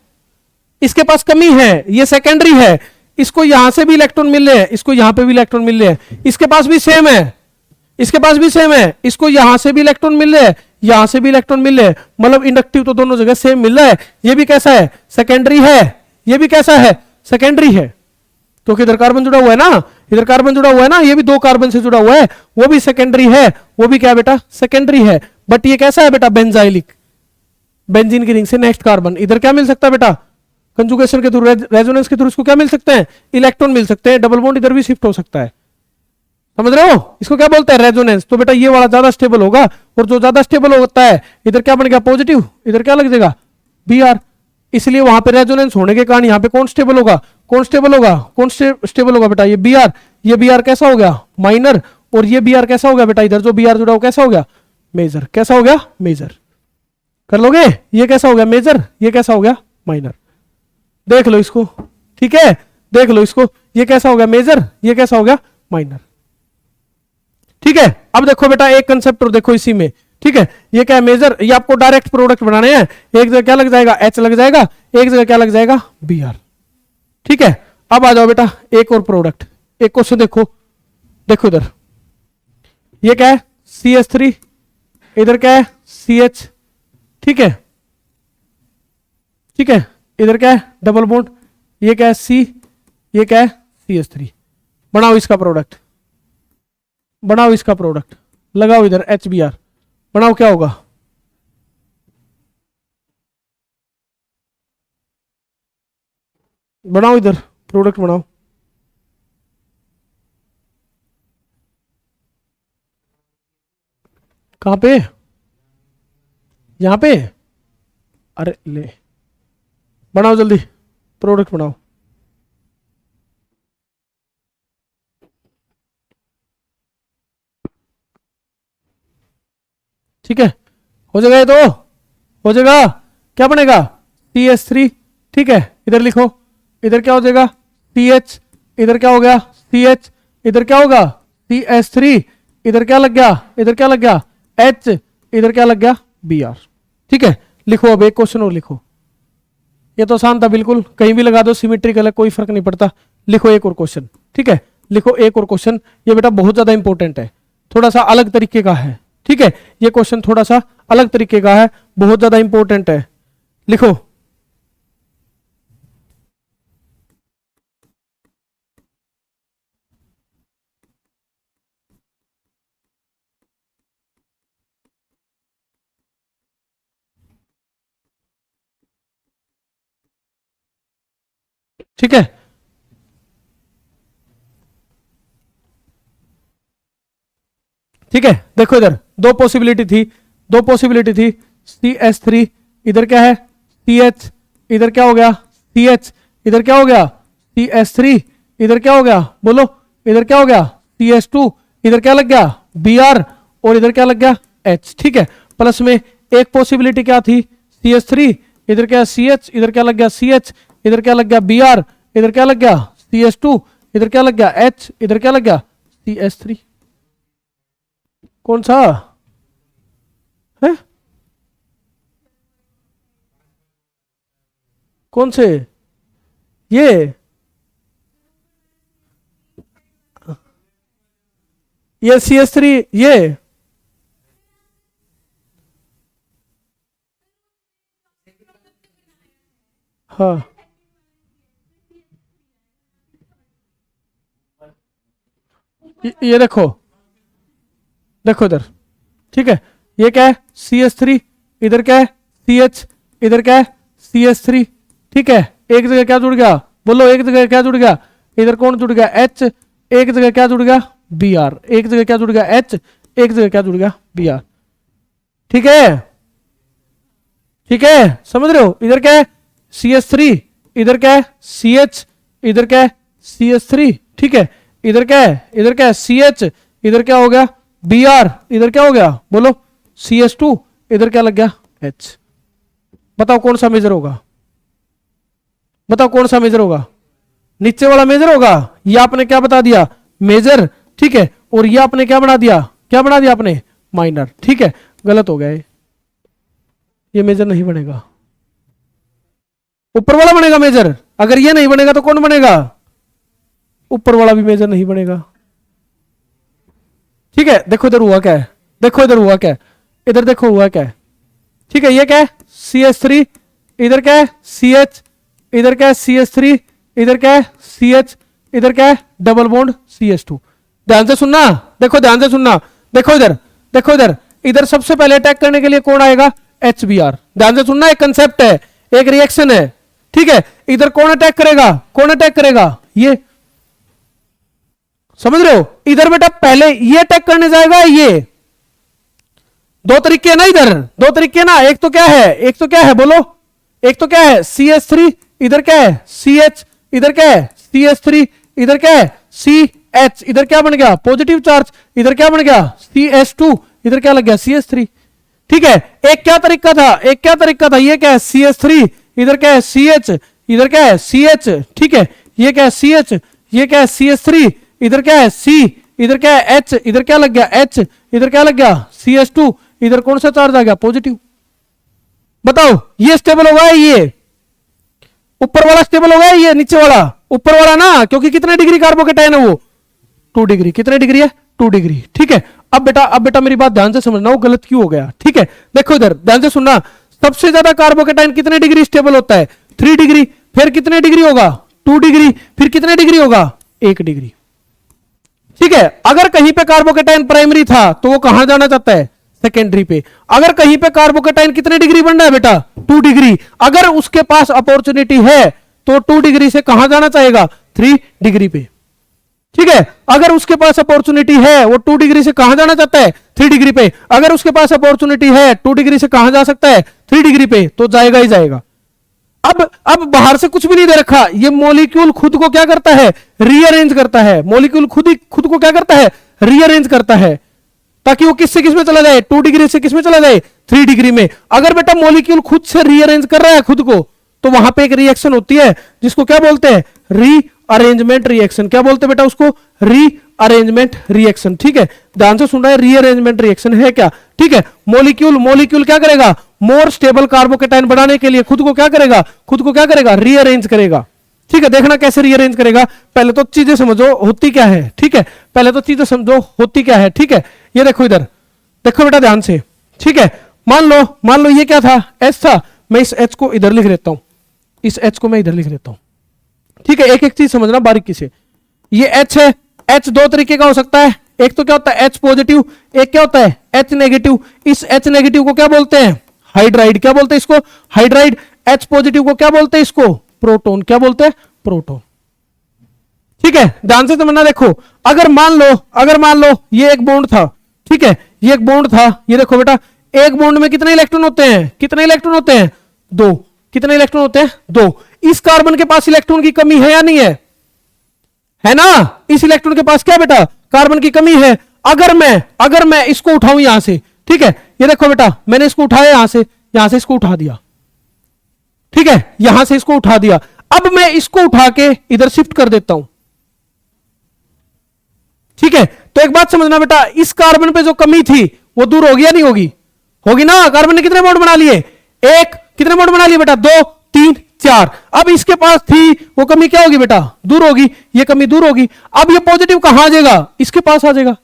इसके पास कमी है, ये सेकेंडरी है। इसको यहां से भी इलेक्ट्रॉन मिल रहे हैं, इसको यहां पे भी इलेक्ट्रॉन मिल रहे हैं, इसके पास भी सेम है, इसके पास भी सेम है। इसको यहां से भी इलेक्ट्रॉन मिल रहे हैं, यहां से भी इलेक्ट्रॉन मिल रहे हैं, मतलब इंडक्टिव तो दोनों जगह सेम मिल रहा है। ये भी कैसा है, सेकेंडरी है, ये भी कैसा है, सेकेंडरी है। तो इधर कार्बन जुड़ा हुआ है ना, इधर कार्बन जुड़ा हुआ है ना, ये भी दो कार्बन से जुड़ा हुआ है, वो भी सेकेंडरी है, वो भी क्या बेटा, सेकेंडरी है। बट ये कैसा है बेटा, बेंजाइलिक, बेंजीन की रिंग से नेक्स्ट कार्बन। इधर क्या मिल सकता है बेटा, कंजुगेशन के थ्रू, रेजोनेंस के थ्रू इसको क्या मिल सकते हैं, इलेक्ट्रॉन मिल सकते हैं। डबल बॉन्ड इधर भी शिफ्ट हो सकता है, समझ रहे हो, इसको क्या बोलते हैं, रेजोनेंस। तो बेटा ये वाला ज्यादा स्टेबल होगा, और जो ज्यादा स्टेबल होता है, इधर क्या बन गया पॉजिटिव, इधर क्या लग जाएगा Br। इसलिए वहां पे रेजोनेंस होने के कारण यहाँ पे कौन स्टेबल होगा, कौन स्टेबल होगा, कौन स्टेबल होगा बेटा, ये Br। ये Br कैसा हो गया, माइनर, और ये Br कैसा हो गया बेटा, इधर जो Br जुड़ा हो कैसा हो गया, मेजर। कैसा हो गया, मेजर। कर लोगे, ये कैसा हो गया मेजर, ये कैसा हो गया माइनर। देख लो इसको, ठीक है, देख लो इसको, ये कैसा हो गया मेजर, ये कैसा हो गया माइनर। ठीक है, अब देखो बेटा एक कंसेप्ट और देखो इसी में। ठीक है, ये क्या है मेजर, ये आपको डायरेक्ट प्रोडक्ट बनाने हैं। एक जगह क्या लग जाएगा, H लग जाएगा, एक जगह क्या लग जाएगा, Br। ठीक है, अब आ जाओ बेटा एक और प्रोडक्ट, एक क्वेश्चन देखो, देखो इधर, ये क्या है CH3, इधर क्या है CH। ठीक है, ठीक है, इधर क्या है डबल बॉन्ड, ये क्या है C, ये क्या है CH3। बनाओ इसका प्रोडक्ट, बनाओ इसका प्रोडक्ट, लगाओ इधर HBr, बनाओ, क्या होगा, बनाओ इधर प्रोडक्ट बनाओ। कहां पे, यहां पे, अरे ले, बनाओ जल्दी प्रोडक्ट बनाओ। ठीक है, हो जाएगा ये, तो हो जाएगा, क्या बनेगा CH3। ठीक है, इधर लिखो, इधर क्या हो जाएगा CH, इधर क्या हो गया CH, इधर क्या होगा CH3, इधर क्या लग गया, इधर क्या लग गया H, इधर क्या लग गया Br। ठीक है, लिखो अब एक क्वेश्चन और लिखो, ये तो आसान था बिल्कुल, कहीं भी लगा दो सिमेट्रिकल है कोई फर्क नहीं पड़ता। लिखो एक और क्वेश्चन, ठीक है, लिखो एक और क्वेश्चन, ये बेटा बहुत ज्यादा इंपॉर्टेंट है, थोड़ा सा अलग तरीके का है, ठीक है, ये क्वेश्चन थोड़ा सा अलग तरीके का है, बहुत ज्यादा इंपॉर्टेंट है। लिखो ठीक है, ठीक है, देखो इधर दो पॉसिबिलिटी थी, दो पॉसिबिलिटी थी, CH3 इधर क्या है CH, इधर क्या हो गया CH, इधर क्या हो गया CH3, इधर क्या हो गया बोलो, इधर क्या हो गया CH2, इधर क्या लग गया Br, और इधर क्या लग गया H, ठीक है। प्लस में एक पॉसिबिलिटी क्या थी CH3, इधर क्या CH, इधर क्या लग गया CH, इधर क्या लग गया Br, इधर क्या लग गया CH2, इधर क्या लग गया H, इधर क्या लग गया CH3। कौन सा है, कौन से, ये CH3, ये हाँ ये देखो, देखो इधर, ठीक है, ये क्या है CH3, इधर क्या है CH, इधर क्या है CH3, ठीक है, एक जगह क्या जुड़ गया बोलो, एक जगह क्या जुड़ गया, इधर कौन जुड़ गया H, एक जगह क्या जुड़ गया Br, एक जगह क्या जुड़ गया H, एक जगह क्या जुड़ गया Br, ठीक है, ठीक है, समझ रहे हो, इधर क्या है CH3, इधर क्या है CH, इधर क्या है CH3, ठीक है, इधर क्या है, इधर क्या है CH, इधर क्या हो गया Br, इधर क्या हो गया बोलो CH2, इधर क्या लग गया H। बताओ कौन सा मेजर होगा, बताओ कौन सा मेजर होगा, नीचे वाला मेजर होगा, ये आपने क्या बता दिया मेजर, ठीक है, और ये आपने क्या बना दिया, क्या बना दिया आपने माइनर, ठीक है, गलत हो गया ये मेजर नहीं बनेगा, ऊपर वाला बनेगा मेजर, अगर ये नहीं बनेगा तो कौन बनेगा, ऊपर वाला भी मेजर नहीं बनेगा, ठीक है। देखो इधर हुआ क्या है, देखो इधर हुआ क्या है, इधर देखो हुआ क्या है, ठीक है, ये क्या है CH3, इधर क्या है CH, इधर क्या है CH3, इधर क्या है CH, इधर क्या है डबल बॉन्ड CH2। ध्यान से सुनना, देखो ध्यान से सुनना, देखो इधर, देखो इधर, इधर सबसे पहले अटैक करने के लिए कौन आएगा HBr। ध्यान से सुनना, एक कंसेप्ट है, एक रिएक्शन है, ठीक है, इधर कौन अटैक करेगा, कौन अटैक करेगा ये, समझ रहे हो, इधर बेटा पहले ये अटैक करने जाएगा, ये दो तरीके है ना, इधर दो तरीके है ना, एक तो क्या है, एक तो क्या है बोलो, एक तो क्या है CH3, इधर क्या है CH, इधर क्या है CH3, इधर क्या है CH, इधर क्या बन गया पॉजिटिव चार्ज, इधर क्या बन गया CH2, इधर क्या लग गया CH3, ठीक है। एक क्या तरीका था, एक क्या तरीका था, ये क्या है CH3, इधर क्या है CH, इधर क्या है CH, ठीक है, ये क्या है CH, ये क्या है CH3, इधर क्या है C, इधर क्या है H, इधर क्या लग गया H, इधर क्या लग गया CH2, इधर कौन सा चार्ज आ गया पॉजिटिव। बताओ ये स्टेबल होगा, ये ऊपर वाला स्टेबल होगा, ये नीचे वाला, ऊपर वाला ना, क्योंकि कितने डिग्री कार्बोकेटाइन है वो 2 डिग्री, कितने डिग्री है 2 डिग्री, ठीक है। अब बेटा मेरी बात ध्यान से समझना, वो गलत क्यों हो गया, ठीक है। देखो इधर ध्यान से सुनना, सबसे ज्यादा कार्बोकेटाइन कितने डिग्री स्टेबल होता है 3 डिग्री, फिर कितने डिग्री होगा 2 डिग्री, फिर कितने डिग्री होगा 1 डिग्री, ठीक है। अगर कहीं पे कार्बोकेटाइन प्राइमरी था तो वो कहां जाना चाहता है सेकेंडरी पे। अगर कहीं पे कार्बोकेटाइन कितने डिग्री बन रहा है बेटा 2 डिग्री, अगर उसके पास अपॉर्चुनिटी है तो 2 डिग्री से कहां जाना चाहेगा 3 डिग्री पे, ठीक है। अगर उसके पास अपॉर्चुनिटी है वो 2 डिग्री से कहां जाना चाहता है 3 डिग्री पे, अगर उसके पास अपॉर्चुनिटी है 2 डिग्री से कहां जा सकता है 3 डिग्री पे, तो जाएगा ही जाएगा। अब बाहर से कुछ भी नहीं दे रखा, ये मॉलिक्यूल खुद को क्या करता है रीअरेंज करता है, मॉलिक्यूल खुद को क्या करता है रीअरेंज करता है, ताकि वो किससे किस में चला जाए 2 डिग्री से किस में चला जाए 3 डिग्री में। अगर बेटा मॉलिक्यूल खुद से रीअरेंज कर रहा है खुद को, तो वहां पे एक रिएक्शन होती है जिसको क्या बोलते हैं रीअरेंजमेंट रिएक्शन। क्या बोलते हैं बेटा उसको रीअरेंजमेंट रिएक्शन। ठीक है, ध्यान से सुन रहा है, रीअरेंजमेंट रिएक्शन है क्या? ठीक है, मॉलिक्यूल मॉलिक्यूल क्या करेगा? मोर स्टेबल कार्बोकेटाइन बनाने के लिए खुद को क्या करेगा? खुद को क्या करेगा? रीअरेंज करेगा। ठीक है, देखना कैसे रीअरेंज करेगा। पहले तो चीजें समझो होती क्या है। ठीक है, पहले तो चीजें समझो होती क्या है। ठीक है, ये देखो इधर, देखो बेटा ध्यान से। ठीक है, मान लो ये क्या था? H था। मैं इस H को इधर लिख लेता हूं, इस H को मैं इधर लिख लेता हूं। ठीक है, एक एक चीज समझना बारीकी से। ये H है, H दो तरीके का हो सकता है। एक तो क्या होता है? H पॉजिटिव, एक क्या होता है? H negative. इस H नेगेटिव को क्या बोलते हैं? हाइड्राइड। क्या बोलते हैं इसको? हाइड्राइड। H पॉजिटिव को क्या बोलते हैं? इसको प्रोटोन। क्या बोलते हैं? प्रोटोन। ठीक है, ध्यान से समझना। देखो, अगर मान लो ये एक बॉन्ड था। ठीक है, ये एक बॉन्ड था। ये देखो बेटा, एक बॉन्ड में कितने इलेक्ट्रॉन होते हैं? कितने इलेक्ट्रॉन होते हैं? दो। कितने इलेक्ट्रॉन होते हैं? दो। इस कार्बन के पास इलेक्ट्रॉन की कमी है या नहीं है? है ना? इस इलेक्ट्रॉन के पास क्या बेटा? कार्बन की कमी है। अगर मैं इसको उठाऊं यहां से, ठीक है, ये देखो बेटा, मैंने इसको उठाया यहां से इसको उठा दिया। ठीक है, यहां से इसको उठा दिया। अब मैं इसको उठा के इधर शिफ्ट कर देता हूं। ठीक है, तो एक बात समझना बेटा, इस कार्बन पे जो कमी थी वो दूर होगी या नहीं होगी? होगी ना। कार्बन ने कितने बॉन्ड बना लिए? एक। कितने बॉन्ड बना लिए बेटा? 2 3 4। अब इसके पास थी वो कमी क्या होगी बेटा? दूर होगी। ये कमी दूर होगी। अब ये पॉजिटिव कहां आ जाएगा? इसके पास आ जाएगा।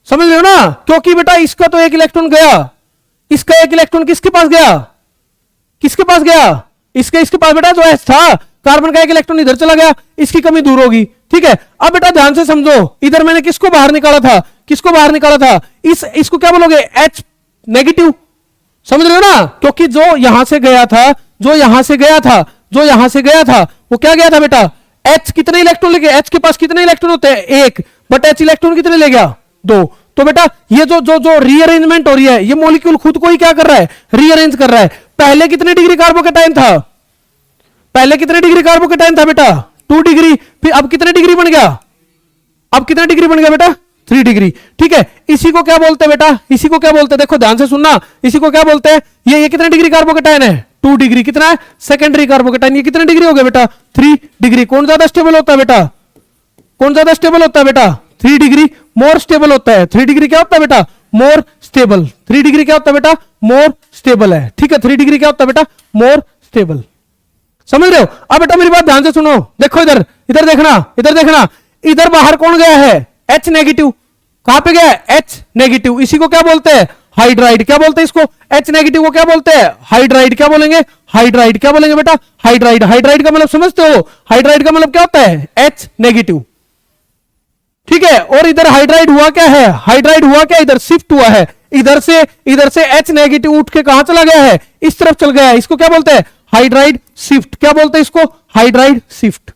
समझ रहे हो ना? क्योंकि बेटा इसका तो एक इलेक्ट्रॉन गया, इसका एक इलेक्ट्रॉन किसके पास गया? किसके पास गया? इसके पास बेटा जो एस था, कार्बन का एक इलेक्ट्रॉन इधर चला गया, इसकी कमी दूर होगी। ठीक है, अब बेटा ध्यान से समझो, इधर मैंने किसको बाहर निकाला था? किसको बाहर निकाला था? इसको क्या बोलोगे? H negative. समझ रहे हो ना? क्योंकि जो यहां से गया था, जो यहां से गया था वो क्या गया था बेटा? H कितने इलेक्ट्रॉन ले गया? H के पास कितने इलेक्ट्रॉन होते हैं? एक। बट H इलेक्ट्रॉन कितने ले गया? 2। तो बेटा ये जो रीअरेंजमेंट हो रही है, ये मॉलिक्यूल खुद को ही क्या कर रहा है? रीअरेंज कर रहा है। पहले कितने डिग्री कार्बोकेटाइन था? पहले कितने डिग्री कार्बोकेटाइन था बेटा? 2 डिग्री। फिर अब कितने डिग्री बन गया? अब कितने डिग्री बन गया बेटा? 3 डिग्री। ठीक है, इसी को क्या बोलते हैं बेटा? इसी को क्या बोलते हैं? देखो ध्यान से सुनना, इसी को क्या बोलते हैं? ये कितने डिग्री कार्बोकेटाइन है? 2 डिग्री। कितना है? Secondary carbocation. ये कितने डिग्री हो गया बेटा? 3 डिग्री। कौन ज्यादा स्टेबल होता है बेटा? कौन ज्यादा स्टेबल होता है बेटा? 3 डिग्री मोर स्टेबल होता है। 3 डिग्री क्या होता है बेटा? More stable. 3 डिग्री क्या होता है बेटा? मोर स्टेबल है। ठीक है, 3 डिग्री क्या होता है बेटा? More stable. समझ रहे हो? अब बेटा मेरी बात ध्यान से सुनो। देखो इधर देखना, इधर बाहर कौन गया है? H negative. कहां पे गया है? H negative. इसी को क्या बोलते हैं? हाइड्राइड। क्या बोलते हैं इसको? H नेगेटिव को क्या बोलते हैं? हाइड्राइड। क्या बोलेंगे? हाइड्राइड। क्या बोलेंगे बेटा? हाइड्राइड। हाइड्राइड का मतलब समझते हो? हाइड्राइड का मतलब क्या होता है? H negative. ठीक है, और इधर हाइड्राइड हुआ क्या है? हाइड्राइड हुआ क्या? इधर शिफ्ट हुआ है। इधर से H नेगेटिव उठ के कहां चला गया है? इस तरफ चल गया है। इसको क्या बोलते हैं? Hydride shift. क्या बोलते हैं इसको? Hydride shift.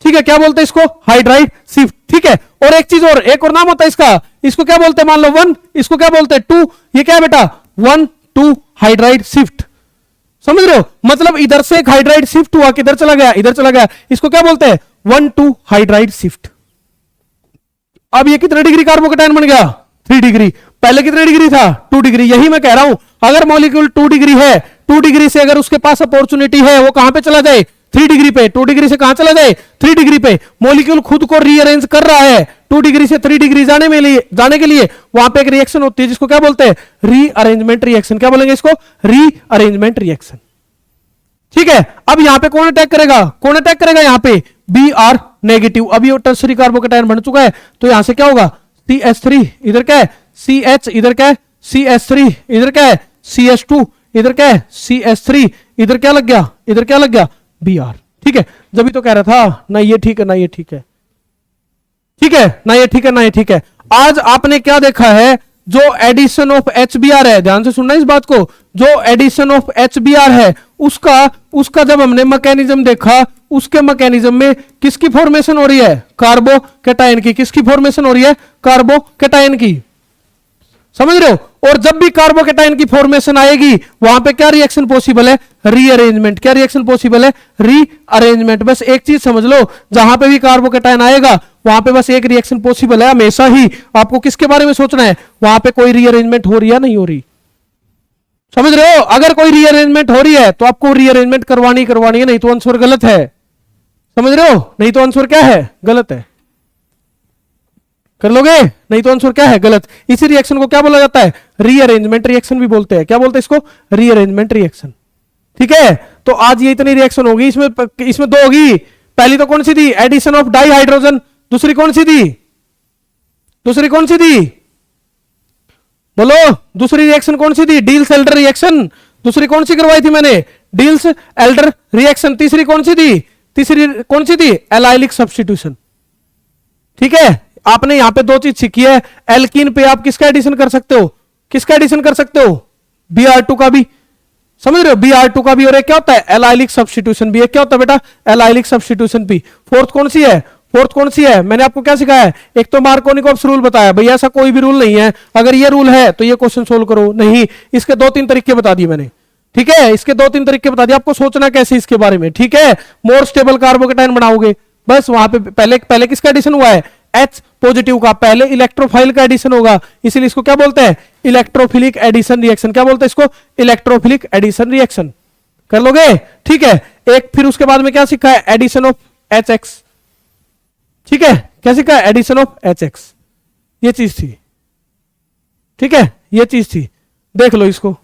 ठीक है, क्या बोलते हैं इसको? Hydride shift. ठीक है, और एक चीज और, एक और नाम होता है इसका। इसको क्या बोलते हैं? मान लो 1, इसको क्या बोलते हैं? 2। ये क्या है बेटा? 1 2 हाइड्राइड शिफ्ट। समझ रहे हो? मतलब इधर से एक हाइड्राइड शिफ्ट हुआ, किधर चला गया? इधर चला गया। इसको क्या बोलते हैं? 1 2 हाइड्राइड शिफ्ट। अब ये कितने डिग्री कार्बोकेटाइन बन गया? 3 डिग्री। पहले कितने डिग्री था? 2 डिग्री। यही मैं कह रहा हूं, अगर मॉलिक्यूल 2 डिग्री है, 2 डिग्री से अगर उसके पास अपॉर्चुनिटी है, वो कहां पे चला जाए? 3 डिग्री पे। 2 डिग्री से कहां चला जाए? 3 डिग्री पे। मॉलिक्यूल खुद को रीअरेंज कर रहा है। 2 डिग्री से 3 डिग्री जाने के लिए वहां पे एक रिएक्शन होती है जिसको क्या बोलते हैं? Rearrangement reaction. क्या बोलेंगे इसको? Rearrangement reaction. ठीक है, अब यहां पे कौन अटैक करेगा? कौन अटैक करेगा यहां पे? Br negative. अभी वो टर्सरी कार्बोकेटाइन बन चुका है, तो यहां से क्या होगा? CH3। इधर क्या है? CH। इधर क्या है? CH3। इधर क्या है? CH2। इधर क्या है? CH3। इधर क्या लग गया? इधर क्या लग गया? Br। ठीक है, जब तो कह रहा था ना ये ठीक है ना ये ठीक है, ठीक है ना ये ठीक है ना ये ठीक है। आज आपने क्या देखा है? जो एडिशन ऑफ HBr है, ध्यान से सुनना इस बात को, जो एडिशन ऑफ HBr है उसका जब हमने मैकेनिज्म देखा, उसके मैकेनिज्म में किसकी फॉर्मेशन हो रही है? कार्बोकेटाइन की। किसकी फॉर्मेशन हो रही है? कार्बोकेटाइन की। समझ रहे हो? और जब भी कार्बोकेटाइन की फॉर्मेशन आएगी, वहां पे क्या रिएक्शन पॉसिबल है? रीअरेंजमेंट। क्या रिएक्शन पॉसिबल है? रीअरेंजमेंट। बस एक चीज समझ लो, जहां पे भी कार्बोकेटाइन आएगा वहां पे बस एक रिएक्शन पॉसिबल है हमेशा ही। आपको किसके बारे में सोचना है? वहां पे कोई रीअरेंजमेंट हो रही है नहीं हो रही। समझ रहे हो? अगर कोई रीअरेंजमेंट हो रही है तो आपको रीअरेंजमेंट करवानी है, नहीं तो आंसर गलत है। समझ रहे हो? नहीं तो आंसर क्या है? गलत है। कर लोगे? नहीं तो आंसर क्या है? गलत। इसी रिएक्शन को क्या बोला जाता है? रीअरेंजमेंट रिएक्शन भी बोलते हैं। क्या बोलते हैं इसको? Rearrangement reaction. ठीक है, तो आज ये इतनी रिएक्शन होगी, इसमें दो होगी। पहली तो कौन सी थी? Addition of dihydrogen. दूसरी कौन सी थी? दूसरी कौन सी थी? बोलो, दूसरी रिएक्शन कौन सी थी? Deals Elder reaction. दूसरी कौन सी करवाई थी मैंने? Deals Elder reaction. तीसरी कौन सी थी? तीसरी कौन सी थी? Allylic substitution. ठीक है, आपने यहां पे दो चीज सीखी है। एल्कीन पे आप किसका एडिशन कर सकते हो? किसका एडिशन कर सकते हो? Br2 का भी, समझ रहे हो? Br2 का भी। और एक क्या होता है? एलाइलिक सब्स्टिट्यूशन भी। एक क्या होता है बेटा? एलाइलिक सब्स्टिट्यूशन भी। फोर्थ कौन सी है? फोर्थ कौन सी है? मैंने आपको क्या सिखाया है? एक तो मार्कोनिकॉप्स रूल बताया। भैया ऐसा कोई भी रूल नहीं है, अगर ये रूल है तो ये क्वेश्चन सोल्व करो। नहीं, इसके दो तीन तरीके बता दिए मैंने। ठीक है, इसके दो तीन तरीके बता दिए, आपको सोचना कैसे इसके बारे में। ठीक है, मोर स्टेबल कार्बोकेटाइन बनाओगे, बस वहां पे पहले किसका एडिशन हुआ है? H पॉजिटिव का। पहले इलेक्ट्रोफाइल का एडिशन होगा, इसीलिए इसको क्या बोलते हैं? Electrophilic addition reaction. क्या बोलते हैं इसको? Electrophilic addition reaction. कर लोगे? ठीक है, एक फिर उसके बाद में क्या सीखा है? Addition of HX। ठीक है, क्या सीखा? Addition of HX। ये चीज थी। ठीक है, ये चीज थी, देख लो इसको।